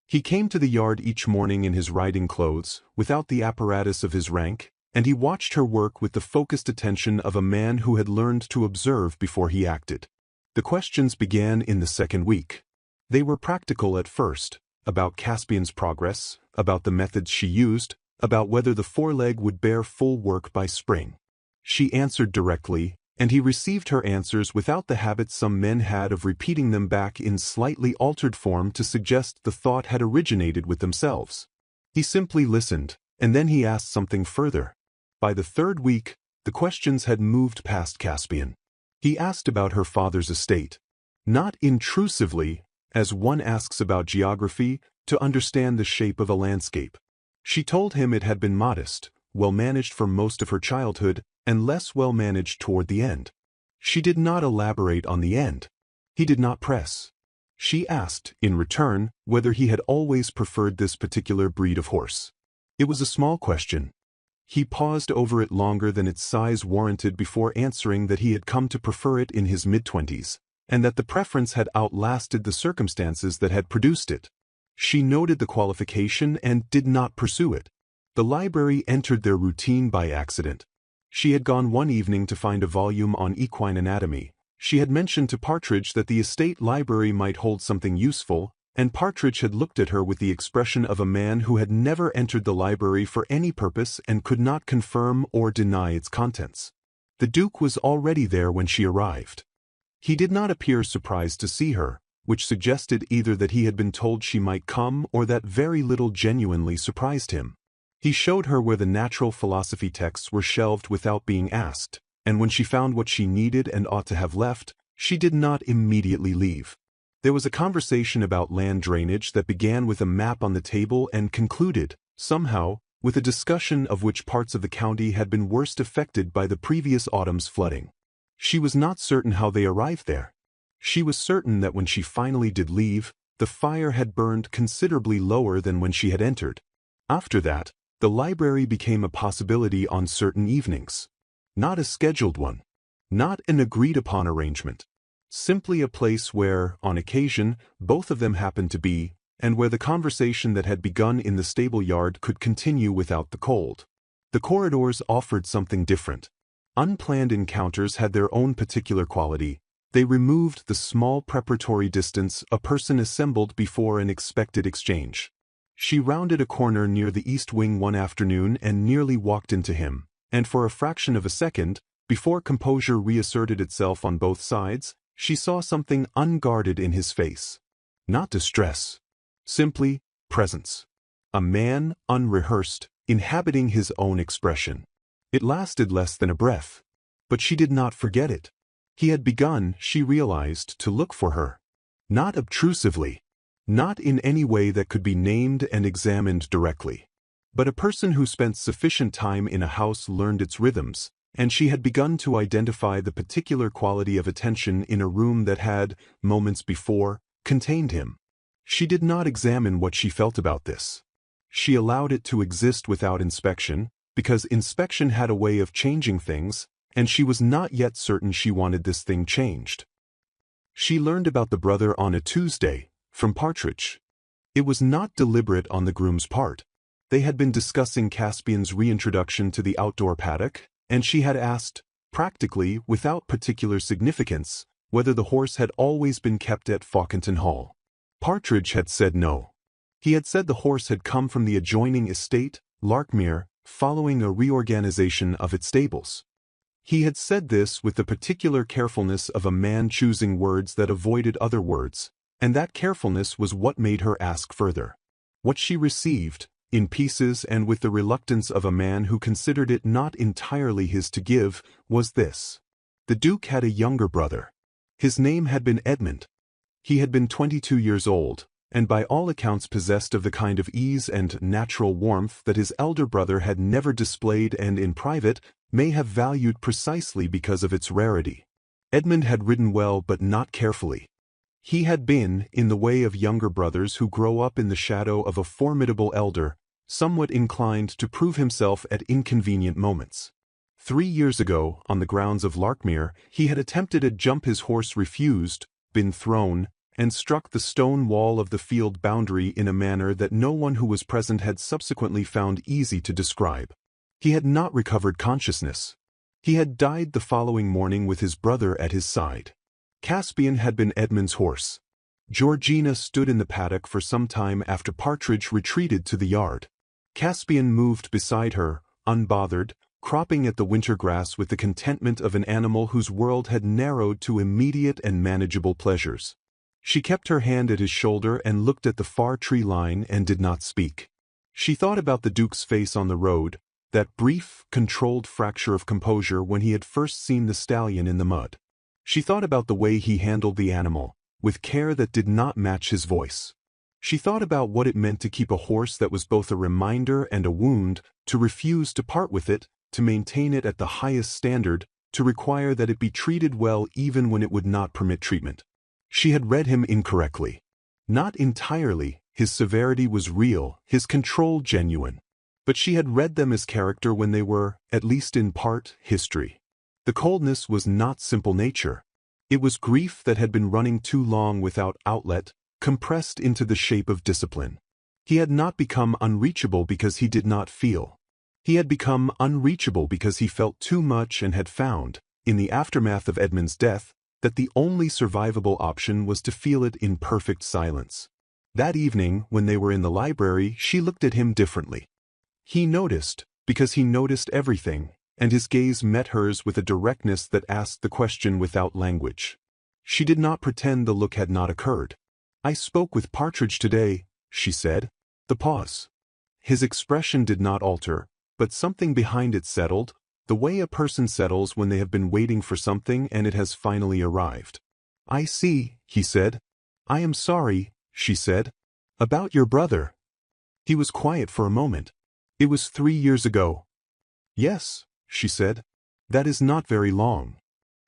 He came to the yard each morning in his riding clothes, without the apparatus of his rank, and he watched her work with the focused attention of a man who had learned to observe before he acted. The questions began in the second week. They were practical at first, about Caspian's progress, about the methods she used, about whether the foreleg would bear full work by spring. She answered directly, and he received her answers without the habit some men had of repeating them back in slightly altered form to suggest the thought had originated with themselves. He simply listened, and then he asked something further. By the third week, the questions had moved past Caspian. He asked about her father's estate. Not intrusively, as one asks about geography, to understand the shape of a landscape. She told him it had been modest, well managed for most of her childhood, and less well managed toward the end. She did not elaborate on the end. He did not press. She asked, in return, whether he had always preferred this particular breed of horse. It was a small question. He paused over it longer than its size warranted before answering that he had come to prefer it in his mid-20s, and that the preference had outlasted the circumstances that had produced it. She noted the qualification and did not pursue it. The library entered their routine by accident. She had gone one evening to find a volume on equine anatomy. She had mentioned to Partridge that the estate library might hold something useful, and Partridge had looked at her with the expression of a man who had never entered the library for any purpose and could not confirm or deny its contents. The Duke was already there when she arrived. He did not appear surprised to see her, which suggested either that he had been told she might come or that very little genuinely surprised him. He showed her where the natural philosophy texts were shelved without being asked, and when she found what she needed and ought to have left, she did not immediately leave. There was a conversation about land drainage that began with a map on the table and concluded, somehow, with a discussion of which parts of the county had been worst affected by the previous autumn's flooding. She was not certain how they arrived there. She was certain that when she finally did leave, the fire had burned considerably lower than when she had entered. After that, the library became a possibility on certain evenings. Not a scheduled one. Not an agreed-upon arrangement. Simply a place where, on occasion, both of them happened to be, and where the conversation that had begun in the stable yard could continue without the cold. The corridors offered something different. Unplanned encounters had their own particular quality. They removed the small preparatory distance a person assembled before an expected exchange. She rounded a corner near the east wing one afternoon and nearly walked into him, and for a fraction of a second, before composure reasserted itself on both sides, she saw something unguarded in his face. Not distress. Simply presence. A man, unrehearsed, inhabiting his own expression. It lasted less than a breath. But she did not forget it. He had begun, she realized, to look for her. Not obtrusively. Not in any way that could be named and examined directly. But a person who spent sufficient time in a house learned its rhythms, and she had begun to identify the particular quality of attention in a room that had, moments before, contained him. She did not examine what she felt about this. She allowed it to exist without inspection, because inspection had a way of changing things, and she was not yet certain she wanted this thing changed. She learned about the brother on a Tuesday, from Partridge. It was not deliberate on the groom's part. They had been discussing Caspian's reintroduction to the outdoor paddock, and she had asked, practically without particular significance, whether the horse had always been kept at Fawkenton Hall. Partridge had said no. He had said the horse had come from the adjoining estate, Larkmere, following a reorganization of its stables. He had said this with the particular carefulness of a man choosing words that avoided other words, and that carefulness was what made her ask further. What she received, in pieces and with the reluctance of a man who considered it not entirely his to give, was this. The Duke had a younger brother. His name had been Edmund. He had been 22 years old, and by all accounts possessed of the kind of ease and natural warmth that his elder brother had never displayed and in private may have valued precisely because of its rarity. Edmund had ridden well but not carefully. He had been, in the way of younger brothers who grow up in the shadow of a formidable elder, somewhat inclined to prove himself at inconvenient moments. 3 years ago, on the grounds of Larkmere, he had attempted a jump his horse refused, been thrown, and struck the stone wall of the field boundary in a manner that no one who was present had subsequently found easy to describe. He had not recovered consciousness. He had died the following morning with his brother at his side. Caspian had been Edmund's horse. Georgina stood in the paddock for some time after Partridge retreated to the yard. Caspian moved beside her, unbothered, cropping at the winter grass with the contentment of an animal whose world had narrowed to immediate and manageable pleasures. She kept her hand at his shoulder and looked at the far tree line and did not speak. She thought about the Duke's face on the road, that brief, controlled fracture of composure when he had first seen the stallion in the mud. She thought about the way he handled the animal, with care that did not match his voice. She thought about what it meant to keep a horse that was both a reminder and a wound, to refuse to part with it, to maintain it at the highest standard, to require that it be treated well even when it would not permit treatment. She had read him incorrectly. Not entirely, his severity was real, his control genuine. But she had read them as character when they were, at least in part, history. The coldness was not simple nature. It was grief that had been running too long without outlet, compressed into the shape of discipline. He had not become unreachable because he did not feel. He had become unreachable because he felt too much and had found, in the aftermath of Edmund's death, that the only survivable option was to feel it in perfect silence. That evening, when they were in the library, she looked at him differently. He noticed, because he noticed everything, and his gaze met hers with a directness that asked the question without language. She did not pretend the look had not occurred. "I spoke with Partridge today," she said. The pause. His expression did not alter, but something behind it settled, the way a person settles when they have been waiting for something and it has finally arrived. "I see," he said. "I am sorry," she said. "About your brother." He was quiet for a moment. "It was 3 years ago." "Yes," she said. "That is not very long."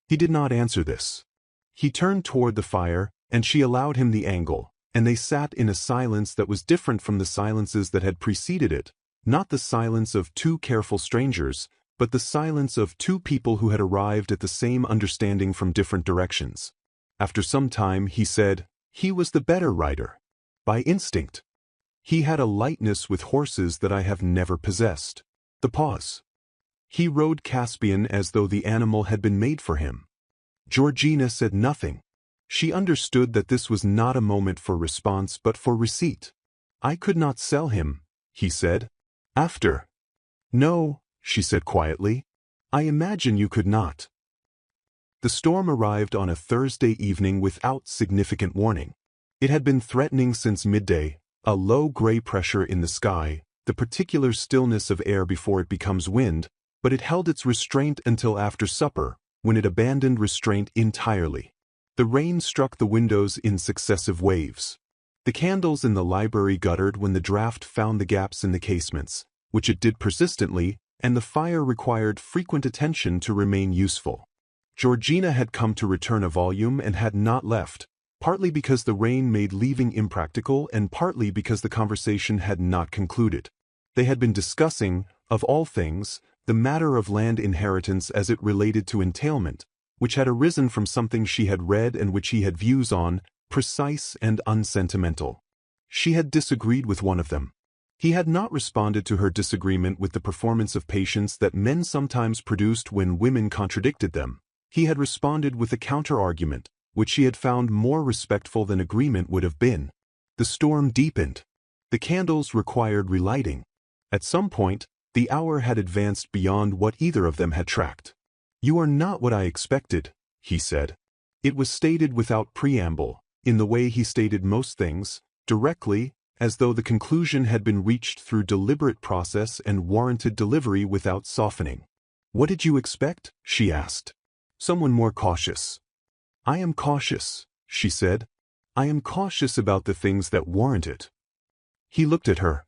He did not answer this. He turned toward the fire, and she allowed him the angle, and they sat in a silence that was different from the silences that had preceded it, not the silence of two careful strangers, but the silence of two people who had arrived at the same understanding from different directions. After some time he said, "He was the better rider. By instinct. He had a lightness with horses that I have never possessed." The pause. "He rode Caspian as though the animal had been made for him." Georgina said nothing. She understood that this was not a moment for response but for receipt. "I could not sell him," he said. "After." "No," she said quietly. "I imagine you could not." The storm arrived on a Thursday evening without significant warning. It had been threatening since midday, a low gray pressure in the sky, the particular stillness of air before it becomes wind, but it held its restraint until after supper, when it abandoned restraint entirely. The rain struck the windows in successive waves. The candles in the library guttered when the draught found the gaps in the casements, which it did persistently, and the fire required frequent attention to remain useful. Georgina had come to return a volume and had not left, partly because the rain made leaving impractical and partly because the conversation had not concluded. They had been discussing, of all things, the matter of land inheritance as it related to entailment, which had arisen from something she had read and which he had views on, precise and unsentimental. She had disagreed with one of them. He had not responded to her disagreement with the performance of patience that men sometimes produced when women contradicted them. He had responded with a counter-argument, which she had found more respectful than agreement would have been. The storm deepened. The candles required relighting. At some point, the hour had advanced beyond what either of them had tracked. "You are not what I expected," he said. It was stated without preamble, in the way he stated most things, directly, as though the conclusion had been reached through deliberate process and warranted delivery without softening. "What did you expect?" she asked. "Someone more cautious." "I am cautious," she said. "I am cautious about the things that warrant it." He looked at her.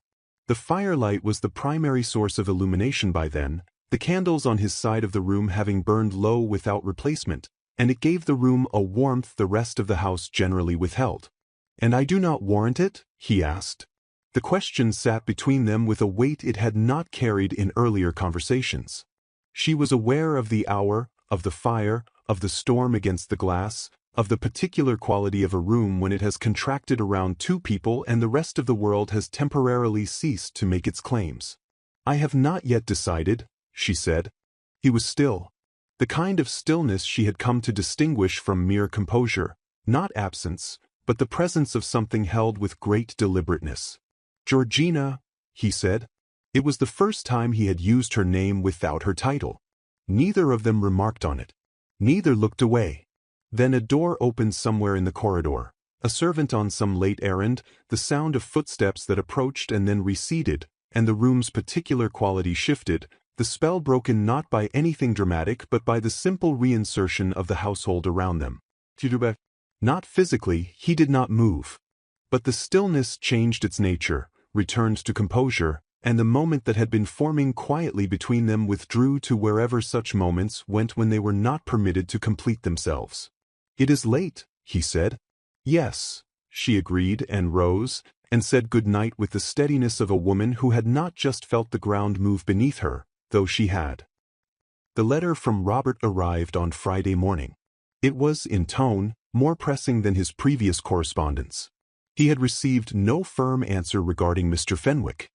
The firelight was the primary source of illumination by then, the candles on his side of the room having burned low without replacement, and it gave the room a warmth the rest of the house generally withheld. "And I do not warrant it?" he asked. The question sat between them with a weight it had not carried in earlier conversations. She was aware of the hour, of the fire, of the storm against the glass, of the particular quality of a room when it has contracted around two people and the rest of the world has temporarily ceased to make its claims. "I have not yet decided," she said. He was still. The kind of stillness she had come to distinguish from mere composure, not absence, but the presence of something held with great deliberateness. "Georgina," he said. It was the first time he had used her name without her title. Neither of them remarked on it. Neither looked away. Then a door opened somewhere in the corridor. A servant on some late errand, the sound of footsteps that approached and then receded, and the room's particular quality shifted, the spell broken not by anything dramatic but by the simple reinsertion of the household around them. Not physically, he did not move. But the stillness changed its nature, returned to composure, and the moment that had been forming quietly between them withdrew to wherever such moments went when they were not permitted to complete themselves. "It is late," he said. "Yes," she agreed and rose, and said good night with the steadiness of a woman who had not just felt the ground move beneath her, though she had. The letter from Robert arrived on Friday morning. It was, in tone, more pressing than his previous correspondence. He had received no firm answer regarding Mr. Fenwick.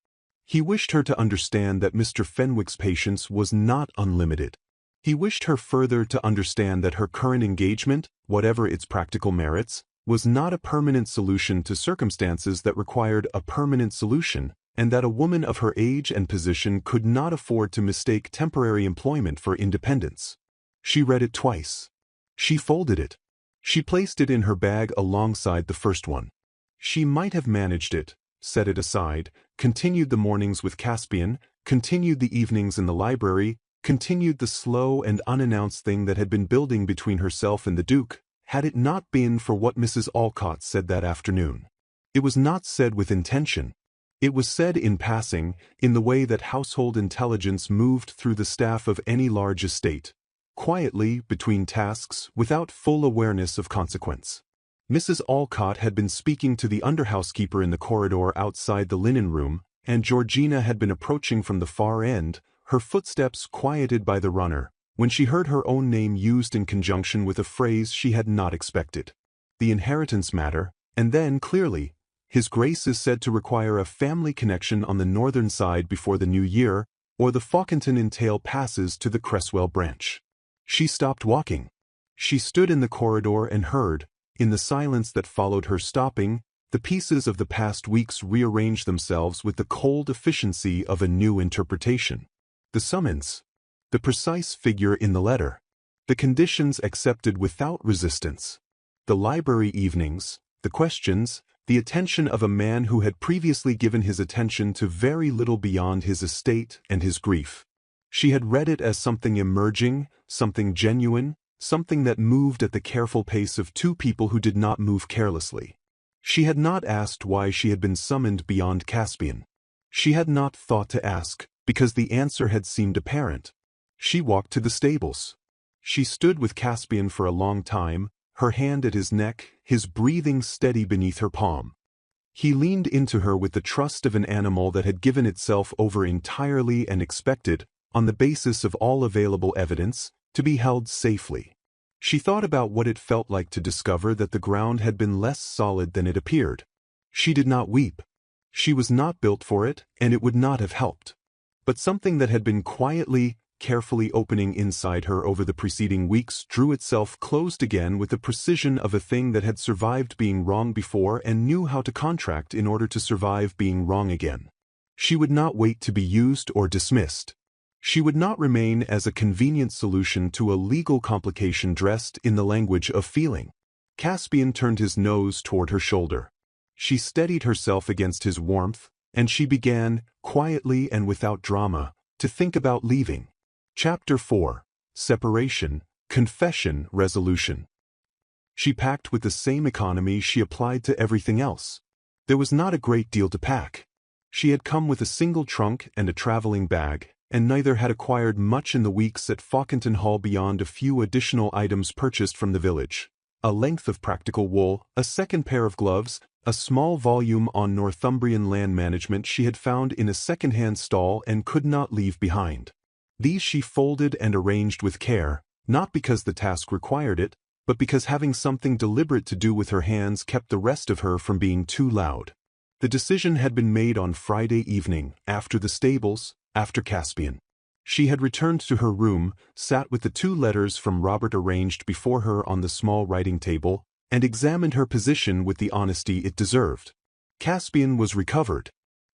He wished her to understand that Mr. Fenwick's patience was not unlimited. He wished her further to understand that her current engagement, whatever its practical merits, was not a permanent solution to circumstances that required a permanent solution, and that a woman of her age and position could not afford to mistake temporary employment for independence. She read it twice. She folded it. She placed it in her bag alongside the first one. She might have managed it, set it aside, continued the mornings with Caspian, continued the evenings in the library, continued the slow and unannounced thing that had been building between herself and the Duke, had it not been for what Mrs. Alcott said that afternoon. It was not said with intention. It was said in passing, in the way that household intelligence moved through the staff of any large estate, quietly, between tasks, without full awareness of consequence. Mrs. Alcott had been speaking to the under-housekeeper in the corridor outside the linen room, and Georgina had been approaching from the far end, her footsteps quieted by the runner, when she heard her own name used in conjunction with a phrase she had not expected. The inheritance matter, and then, clearly, His Grace is said to require a family connection on the northern side before the new year, or the Fawkenton entail passes to the Cresswell branch. She stopped walking. She stood in the corridor and heard, in the silence that followed her stopping, the pieces of the past weeks rearrange themselves with the cold efficiency of a new interpretation. The summons, the precise figure in the letter, the conditions accepted without resistance, the library evenings, the questions, the attention of a man who had previously given his attention to very little beyond his estate and his grief. She had read it as something emerging, something genuine, something that moved at the careful pace of two people who did not move carelessly. She had not asked why she had been summoned beyond Caspian. She had not thought to ask, because the answer had seemed apparent. She walked to the stables. She stood with Caspian for a long time, her hand at his neck, his breathing steady beneath her palm. He leaned into her with the trust of an animal that had given itself over entirely and expected, on the basis of all available evidence, to be held safely. She thought about what it felt like to discover that the ground had been less solid than it appeared. She did not weep. She was not built for it, and it would not have helped. But something that had been quietly, carefully opening inside her over the preceding weeks drew itself closed again with the precision of a thing that had survived being wrong before and knew how to contract in order to survive being wrong again. She would not wait to be used or dismissed. She would not remain as a convenient solution to a legal complication dressed in the language of feeling. Caspian turned his nose toward her shoulder. She steadied herself against his warmth, and she began, quietly and without drama, to think about leaving. Chapter 4. Separation, Confession, Resolution. She packed with the same economy she applied to everything else. There was not a great deal to pack. She had come with a single trunk and a traveling bag, and neither had acquired much in the weeks at Fawkenton Hall beyond a few additional items purchased from the village. A length of practical wool, a second pair of gloves, a small volume on Northumbrian land management she had found in a second-hand stall and could not leave behind. These she folded and arranged with care, not because the task required it, but because having something deliberate to do with her hands kept the rest of her from being too loud. The decision had been made on Friday evening, after the stables, after Caspian. She had returned to her room, sat with the 2 letters from Robert arranged before her on the small writing table, and examined her position with the honesty it deserved. Caspian was recovered.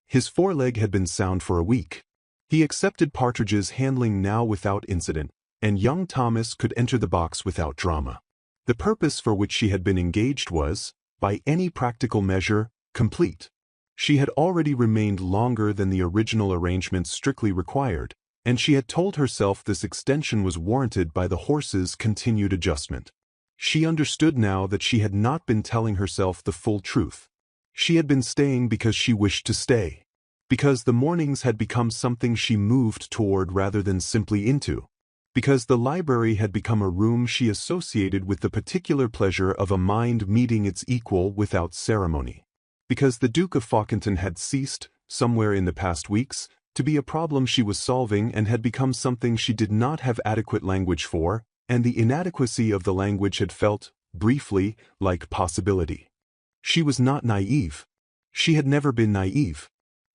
His foreleg had been sound for a week. He accepted Partridge's handling now without incident, and young Thomas could enter the box without drama. The purpose for which she had been engaged was, by any practical measure, complete. She had already remained longer than the original arrangements strictly required, and she had told herself this extension was warranted by the horse's continued adjustment. She understood now that she had not been telling herself the full truth. She had been staying because she wished to stay, because the mornings had become something she moved toward rather than simply into, because the library had become a room she associated with the particular pleasure of a mind meeting its equal without ceremony, because the Duke of Fawkenton had ceased, somewhere in the past weeks, to be a problem she was solving and had become something she did not have adequate language for, and the inadequacy of the language had felt, briefly, like possibility. She was not naive. She had never been naive.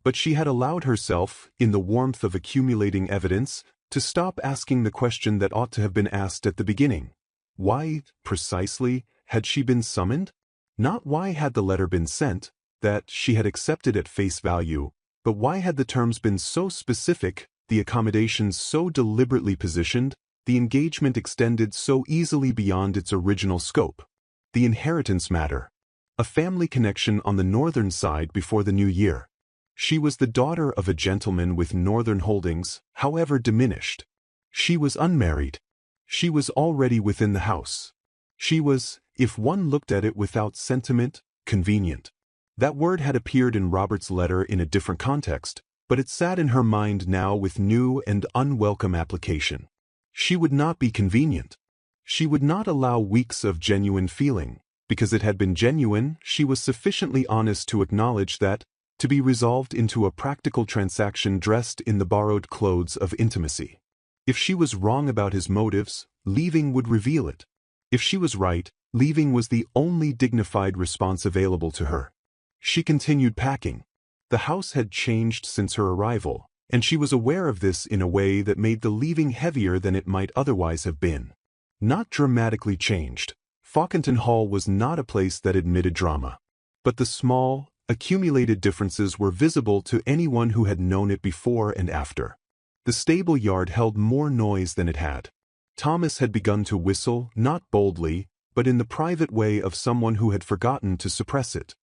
But she had allowed herself, in the warmth of accumulating evidence, to stop asking the question that ought to have been asked at the beginning. Why, precisely, had she been summoned? Not why had the letter been sent, that she had accepted at face value, but why had the terms been so specific, the accommodations so deliberately positioned, the engagement extended so easily beyond its original scope? The inheritance matter. A family connection on the northern side before the new year. She was the daughter of a gentleman with northern holdings, however diminished. She was unmarried. She was already within the house. She was, if one looked at it without sentiment, convenient. That word had appeared in Robert's letter in a different context, but it sat in her mind now with new and unwelcome application. She would not be convenient. She would not allow weeks of genuine feeling. Because it had been genuine, she was sufficiently honest to acknowledge that, to be resolved into a practical transaction dressed in the borrowed clothes of intimacy. If she was wrong about his motives, leaving would reveal it. If she was right, leaving was the only dignified response available to her. She continued packing. The house had changed since her arrival, and she was aware of this in a way that made the leaving heavier than it might otherwise have been. Not dramatically changed. Fawkenton Hall was not a place that admitted drama. But the small, accumulated differences were visible to anyone who had known it before and after. The stable yard held more noise than it had. Thomas had begun to whistle, not boldly, but in the private way of someone who had forgotten to suppress it.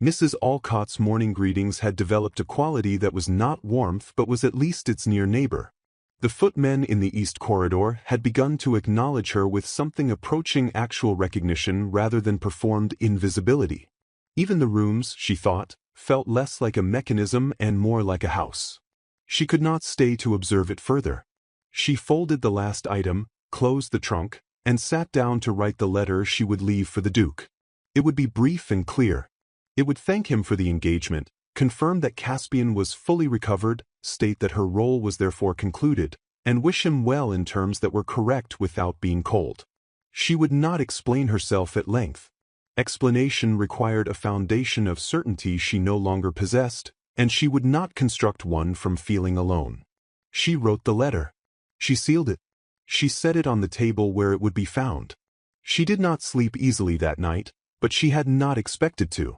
Mrs. Alcott's morning greetings had developed a quality that was not warmth but was at least its near neighbor. The footmen in the east corridor had begun to acknowledge her with something approaching actual recognition rather than performed invisibility. Even the rooms, she thought, felt less like a mechanism and more like a house. She could not stay to observe it further. She folded the last item, closed the trunk, and sat down to write the letter she would leave for the Duke. It would be brief and clear. It would thank him for the engagement, confirm that Caspian was fully recovered, state that her role was therefore concluded, and wish him well in terms that were correct without being cold. She would not explain herself at length. Explanation required a foundation of certainty she no longer possessed, and she would not construct one from feeling alone. She wrote the letter. She sealed it. She set it on the table where it would be found. She did not sleep easily that night, but she had not expected to.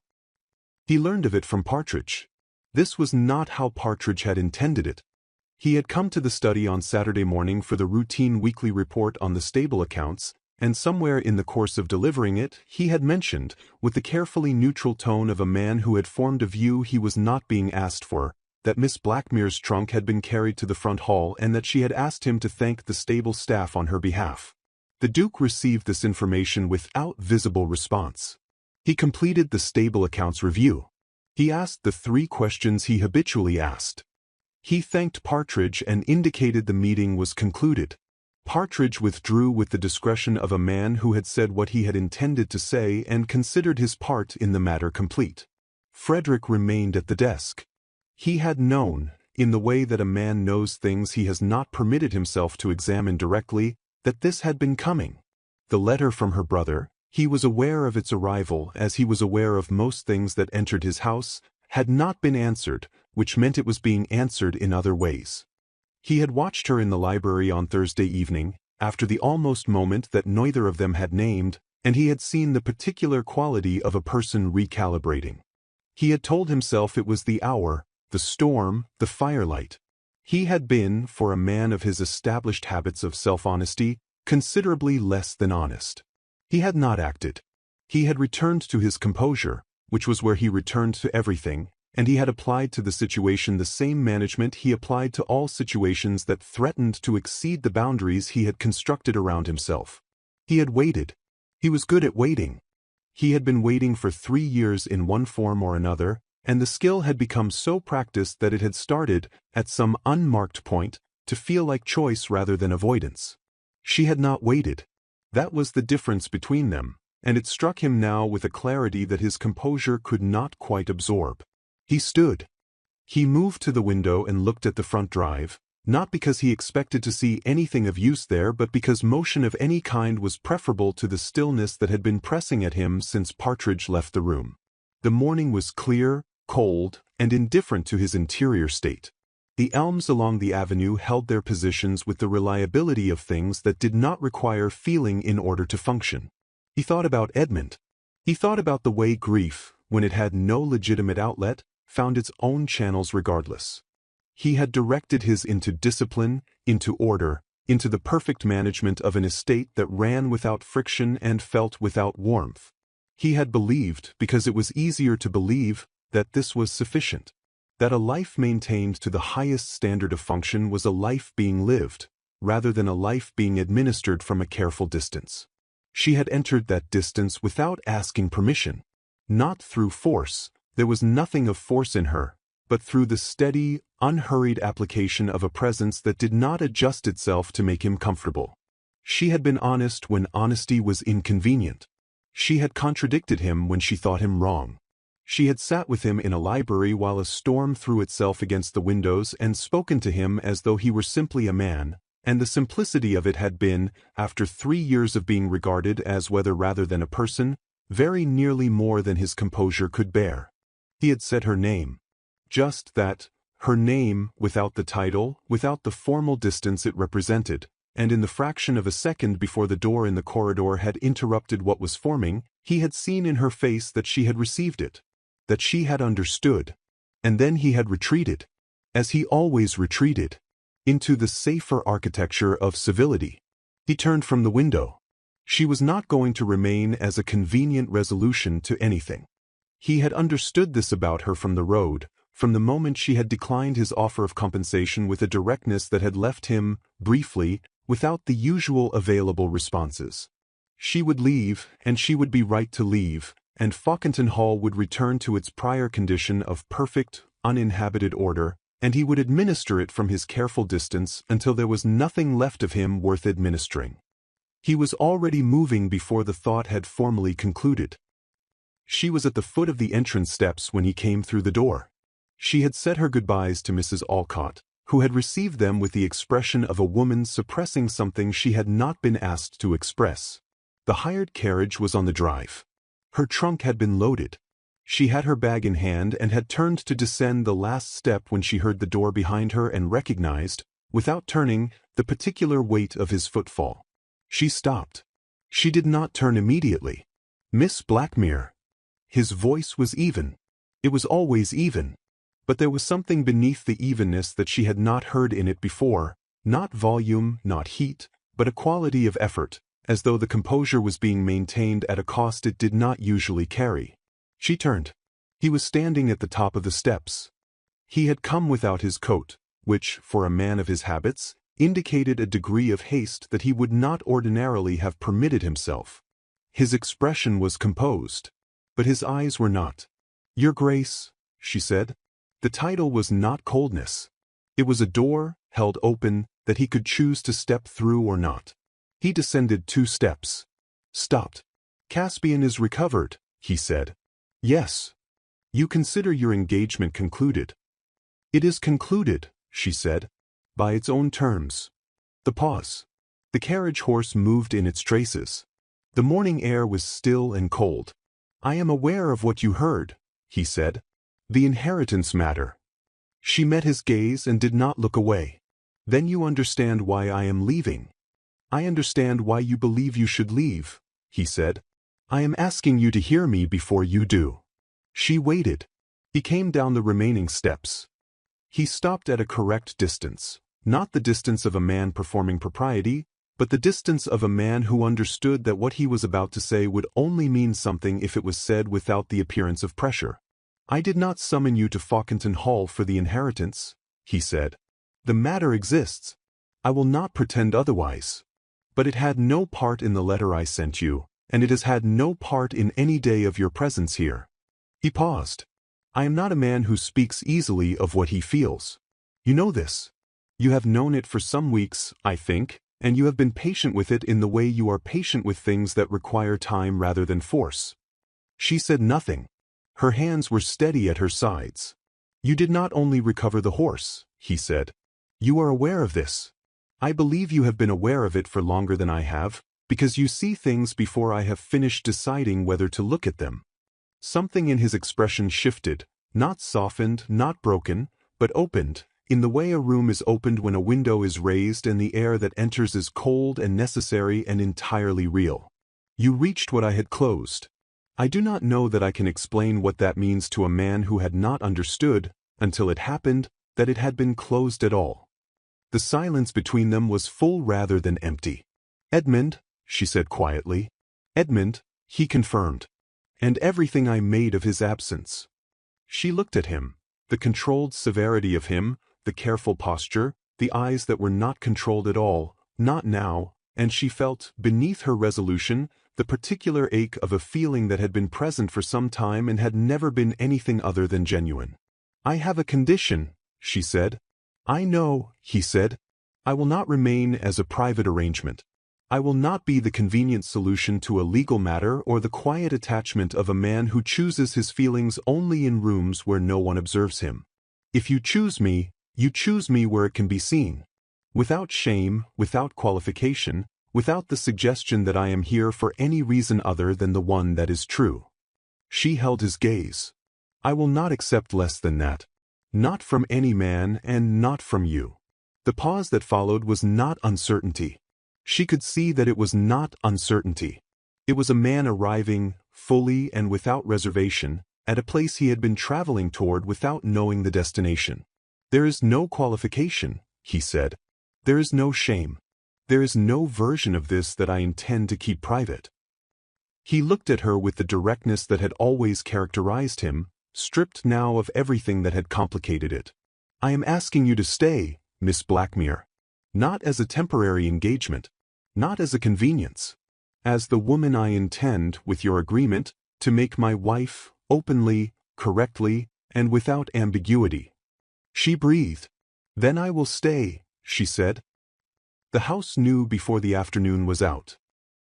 He learned of it from Partridge. This was not how Partridge had intended it. He had come to the study on Saturday morning for the routine weekly report on the stable accounts, and somewhere in the course of delivering it, he had mentioned, with the carefully neutral tone of a man who had formed a view he was not being asked for, that Miss Blackmere's trunk had been carried to the front hall and that she had asked him to thank the stable staff on her behalf. The Duke received this information without visible response. He completed the stable accounts review. He asked the 3 questions he habitually asked. He thanked Partridge and indicated the meeting was concluded. Partridge withdrew with the discretion of a man who had said what he had intended to say and considered his part in the matter complete. Frederick remained at the desk. He had known, in the way that a man knows things he has not permitted himself to examine directly, that this had been coming. The letter from her brother, he was aware of its arrival as he was aware of most things that entered his house, had not been answered, which meant it was being answered in other ways. He had watched her in the library on Thursday evening, after the almost moment that neither of them had named, and he had seen the particular quality of a person recalibrating. He had told himself it was the hour, the storm, the firelight. He had been, for a man of his established habits of self-honesty, considerably less than honest. He had not acted. He had returned to his composure, which was where he returned to everything, and he had applied to the situation the same management he applied to all situations that threatened to exceed the boundaries he had constructed around himself. He had waited. He was good at waiting. He had been waiting for 3 years in one form or another, and the skill had become so practiced that it had started, at some unmarked point, to feel like choice rather than avoidance. She had not waited. That was the difference between them, and it struck him now with a clarity that his composure could not quite absorb. He stood. He moved to the window and looked at the front drive, not because he expected to see anything of use there but because motion of any kind was preferable to the stillness that had been pressing at him since Partridge left the room. The morning was clear, cold, and indifferent to his interior state. The elms along the avenue held their positions with the reliability of things that did not require feeling in order to function. He thought about Edmund. He thought about the way grief, when it had no legitimate outlet, found its own channels regardless. He had directed his into discipline, into order, into the perfect management of an estate that ran without friction and felt without warmth. He had believed, because it was easier to believe, that this was sufficient. That a life maintained to the highest standard of function was a life being lived, rather than a life being administered from a careful distance. She had entered that distance without asking permission. Not through force. There was nothing of force in her, but through the steady, unhurried application of a presence that did not adjust itself to make him comfortable. She had been honest when honesty was inconvenient. She had contradicted him when she thought him wrong. She had sat with him in a library while a storm threw itself against the windows and spoken to him as though he were simply a man, and the simplicity of it had been, after 3 years of being regarded as whether rather than a person, very nearly more than his composure could bear. He had said her name. Just that, her name, without the title, without the formal distance it represented, and in the fraction of a second before the door in the corridor had interrupted what was forming, he had seen in her face that she had received it, that she had understood, and then he had retreated, as he always retreated, into the safer architecture of civility. He turned from the window. She was not going to remain as a convenient resolution to anything. He had understood this about her from the road, from the moment she had declined his offer of compensation with a directness that had left him, briefly, without the usual available responses. She would leave, and she would be right to leave, and Fawkenton Hall would return to its prior condition of perfect, uninhabited order, and he would administer it from his careful distance until there was nothing left of him worth administering. He was already moving before the thought had formally concluded. She was at the foot of the entrance steps when he came through the door. She had said her goodbyes to Mrs. Alcott, who had received them with the expression of a woman suppressing something she had not been asked to express. The hired carriage was on the drive. Her trunk had been loaded. She had her bag in hand and had turned to descend the last step when she heard the door behind her and recognized, without turning, the particular weight of his footfall. She stopped. She did not turn immediately. "Miss Blackmere." His voice was even. It was always even. But there was something beneath the evenness that she had not heard in it before, not volume, not heat, but a quality of effort, as though the composure was being maintained at a cost it did not usually carry. She turned. He was standing at the top of the steps. He had come without his coat, which, for a man of his habits, indicated a degree of haste that he would not ordinarily have permitted himself. His expression was composed, but his eyes were not. "Your Grace," she said. The title was not coldness. It was a door, held open, that he could choose to step through or not. He descended 2 steps. Stopped. "Caspian is recovered," he said. "Yes. You consider your engagement concluded." "It is concluded," she said, "by its own terms." The pause. The carriage horse moved in its traces. The morning air was still and cold. "I am aware of what you heard," he said. "The inheritance matter." She met his gaze and did not look away. "Then you understand why I am leaving." "I understand why you believe you should leave," he said. "I am asking you to hear me before you do." She waited. He came down the remaining steps. He stopped at a correct distance, not the distance of a man performing propriety, but the distance of a man who understood that what he was about to say would only mean something if it was said without the appearance of pressure. "I did not summon you to Fawkenton Hall for the inheritance," he said. "The matter exists. I will not pretend otherwise. But it had no part in the letter I sent you, and it has had no part in any day of your presence here." He paused. "I am not a man who speaks easily of what he feels. You know this. You have known it for some weeks, I think, and you have been patient with it in the way you are patient with things that require time rather than force." She said nothing. Her hands were steady at her sides. "You did not only recover the horse," he said. "You are aware of this. I believe you have been aware of it for longer than I have, because you see things before I have finished deciding whether to look at them." Something in his expression shifted, not softened, not broken, but opened, in the way a room is opened when a window is raised and the air that enters is cold and necessary and entirely real. "You reached what I had closed." I do not know that I can explain what that means to a man who had not understood, until it happened, that it had been closed at all. The silence between them was full rather than empty. "Edmund," she said quietly. "Edmund," he confirmed. "And everything I made of his absence." She looked at him, the controlled severity of him, the careful posture, the eyes that were not controlled at all, not now, and she felt, beneath her resolution, the particular ache of a feeling that had been present for some time and had never been anything other than genuine. "I have a condition," she said. "I know," he said. "I will not remain as a private arrangement. I will not be the convenient solution to a legal matter or the quiet attachment of a man who chooses his feelings only in rooms where no one observes him. If you choose me where it can be seen. Without shame, without qualification, without the suggestion that I am here for any reason other than the one that is true." She held his gaze. "I will not accept less than that. Not from any man and not from you." The pause that followed was not uncertainty. She could see that it was not uncertainty. It was a man arriving, fully and without reservation, at a place he had been traveling toward without knowing the destination. "There is no qualification," he said. "There is no shame. There is no version of this that I intend to keep private." He looked at her with the directness that had always characterized him, stripped now of everything that had complicated it. "I am asking you to stay, Miss Blackmere. Not as a temporary engagement, not as a convenience. As the woman I intend, with your agreement, to make my wife, openly, correctly, and without ambiguity." She breathed. "Then I will stay," she said. The house knew before the afternoon was out.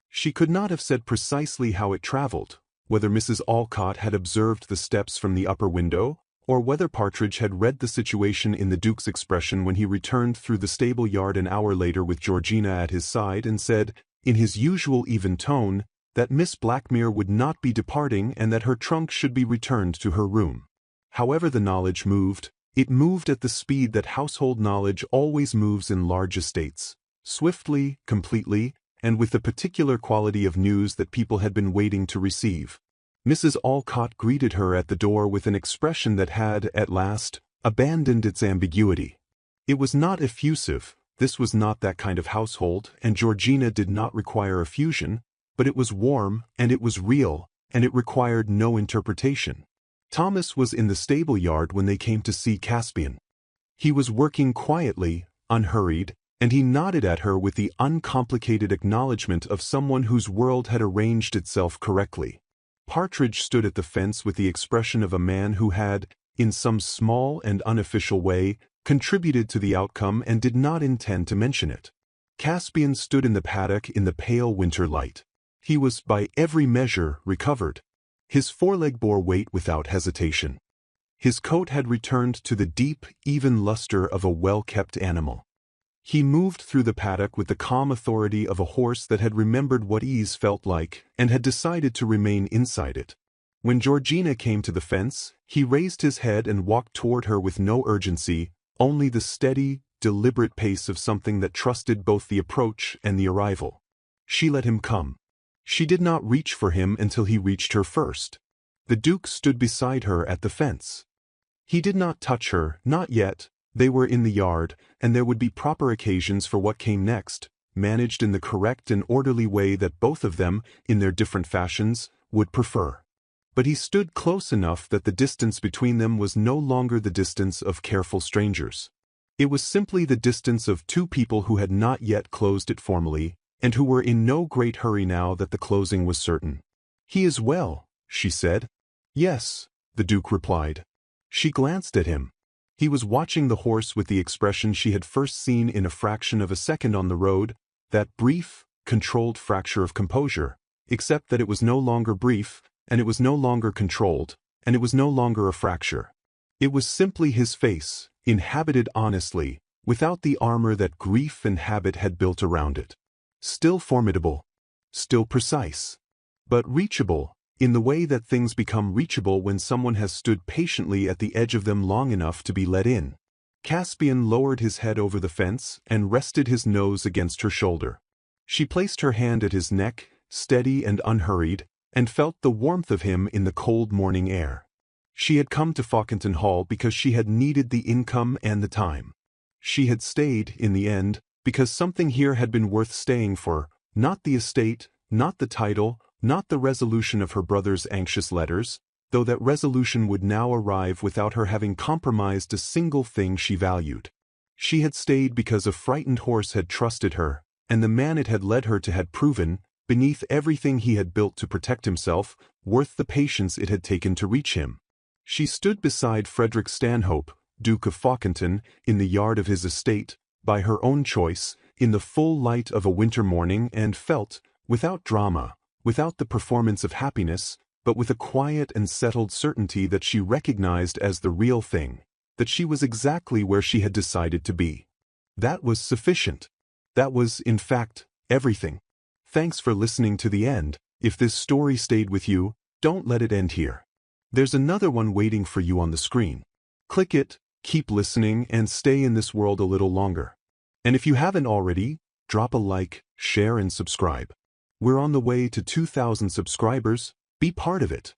She could not have said precisely how it traveled, whether Mrs. Alcott had observed the steps from the upper window, or whether Partridge had read the situation in the Duke's expression when he returned through the stable yard an hour later with Georgina at his side and said, in his usual even tone, that Miss Blackmere would not be departing and that her trunk should be returned to her room. However the knowledge moved, it moved at the speed that household knowledge always moves in large estates, swiftly, completely, and with the particular quality of news that people had been waiting to receive. Mrs. Alcott greeted her at the door with an expression that had, at last, abandoned its ambiguity. It was not effusive, this was not that kind of household, and Georgina did not require effusion, but it was warm, and it was real, and it required no interpretation. Thomas was in the stable yard when they came to see Caspian. He was working quietly, unhurried, and he nodded at her with the uncomplicated acknowledgement of someone whose world had arranged itself correctly. Partridge stood at the fence with the expression of a man who had, in some small and unofficial way, contributed to the outcome and did not intend to mention it. Caspian stood in the paddock in the pale winter light. He was, by every measure, recovered. His foreleg bore weight without hesitation. His coat had returned to the deep, even luster of a well-kept animal. He moved through the paddock with the calm authority of a horse that had remembered what ease felt like and had decided to remain inside it. When Georgina came to the fence, he raised his head and walked toward her with no urgency, only the steady, deliberate pace of something that trusted both the approach and the arrival. She let him come. She did not reach for him until he reached her first. The Duke stood beside her at the fence. He did not touch her, not yet. They were in the yard, and there would be proper occasions for what came next, managed in the correct and orderly way that both of them, in their different fashions, would prefer. But he stood close enough that the distance between them was no longer the distance of careful strangers. It was simply the distance of two people who had not yet closed it formally, and who were in no great hurry now that the closing was certain. "He is well," she said. "Yes," the Duke replied. She glanced at him. He was watching the horse with the expression she had first seen in a fraction of a second on the road, that brief, controlled fracture of composure, except that it was no longer brief, and it was no longer controlled, and it was no longer a fracture. It was simply his face, inhabited honestly, without the armor that grief and habit had built around it. Still formidable, still precise, but reachable, in the way that things become reachable when someone has stood patiently at the edge of them long enough to be let in. Caspian lowered his head over the fence and rested his nose against her shoulder. She placed her hand at his neck, steady and unhurried, and felt the warmth of him in the cold morning air. She had come to Fawkenton Hall because she had needed the income and the time. She had stayed, in the end, because something here had been worth staying for, not the estate, not the title, not the resolution of her brother's anxious letters, though that resolution would now arrive without her having compromised a single thing she valued. She had stayed because a frightened horse had trusted her, and the man it had led her to had proven, beneath everything he had built to protect himself, worth the patience it had taken to reach him. She stood beside Frederick Stanhope, Duke of Fawkenton, in the yard of his estate, by her own choice, in the full light of a winter morning, and felt, without drama, without the performance of happiness, but with a quiet and settled certainty that she recognized as the real thing, that she was exactly where she had decided to be. That was sufficient. That was, in fact, everything. Thanks for listening to the end. If this story stayed with you, don't let it end here. There's another one waiting for you on the screen. Click it, keep listening, and stay in this world a little longer. And if you haven't already, drop a like, share, and subscribe. We're on the way to 2,000 subscribers. Be part of it.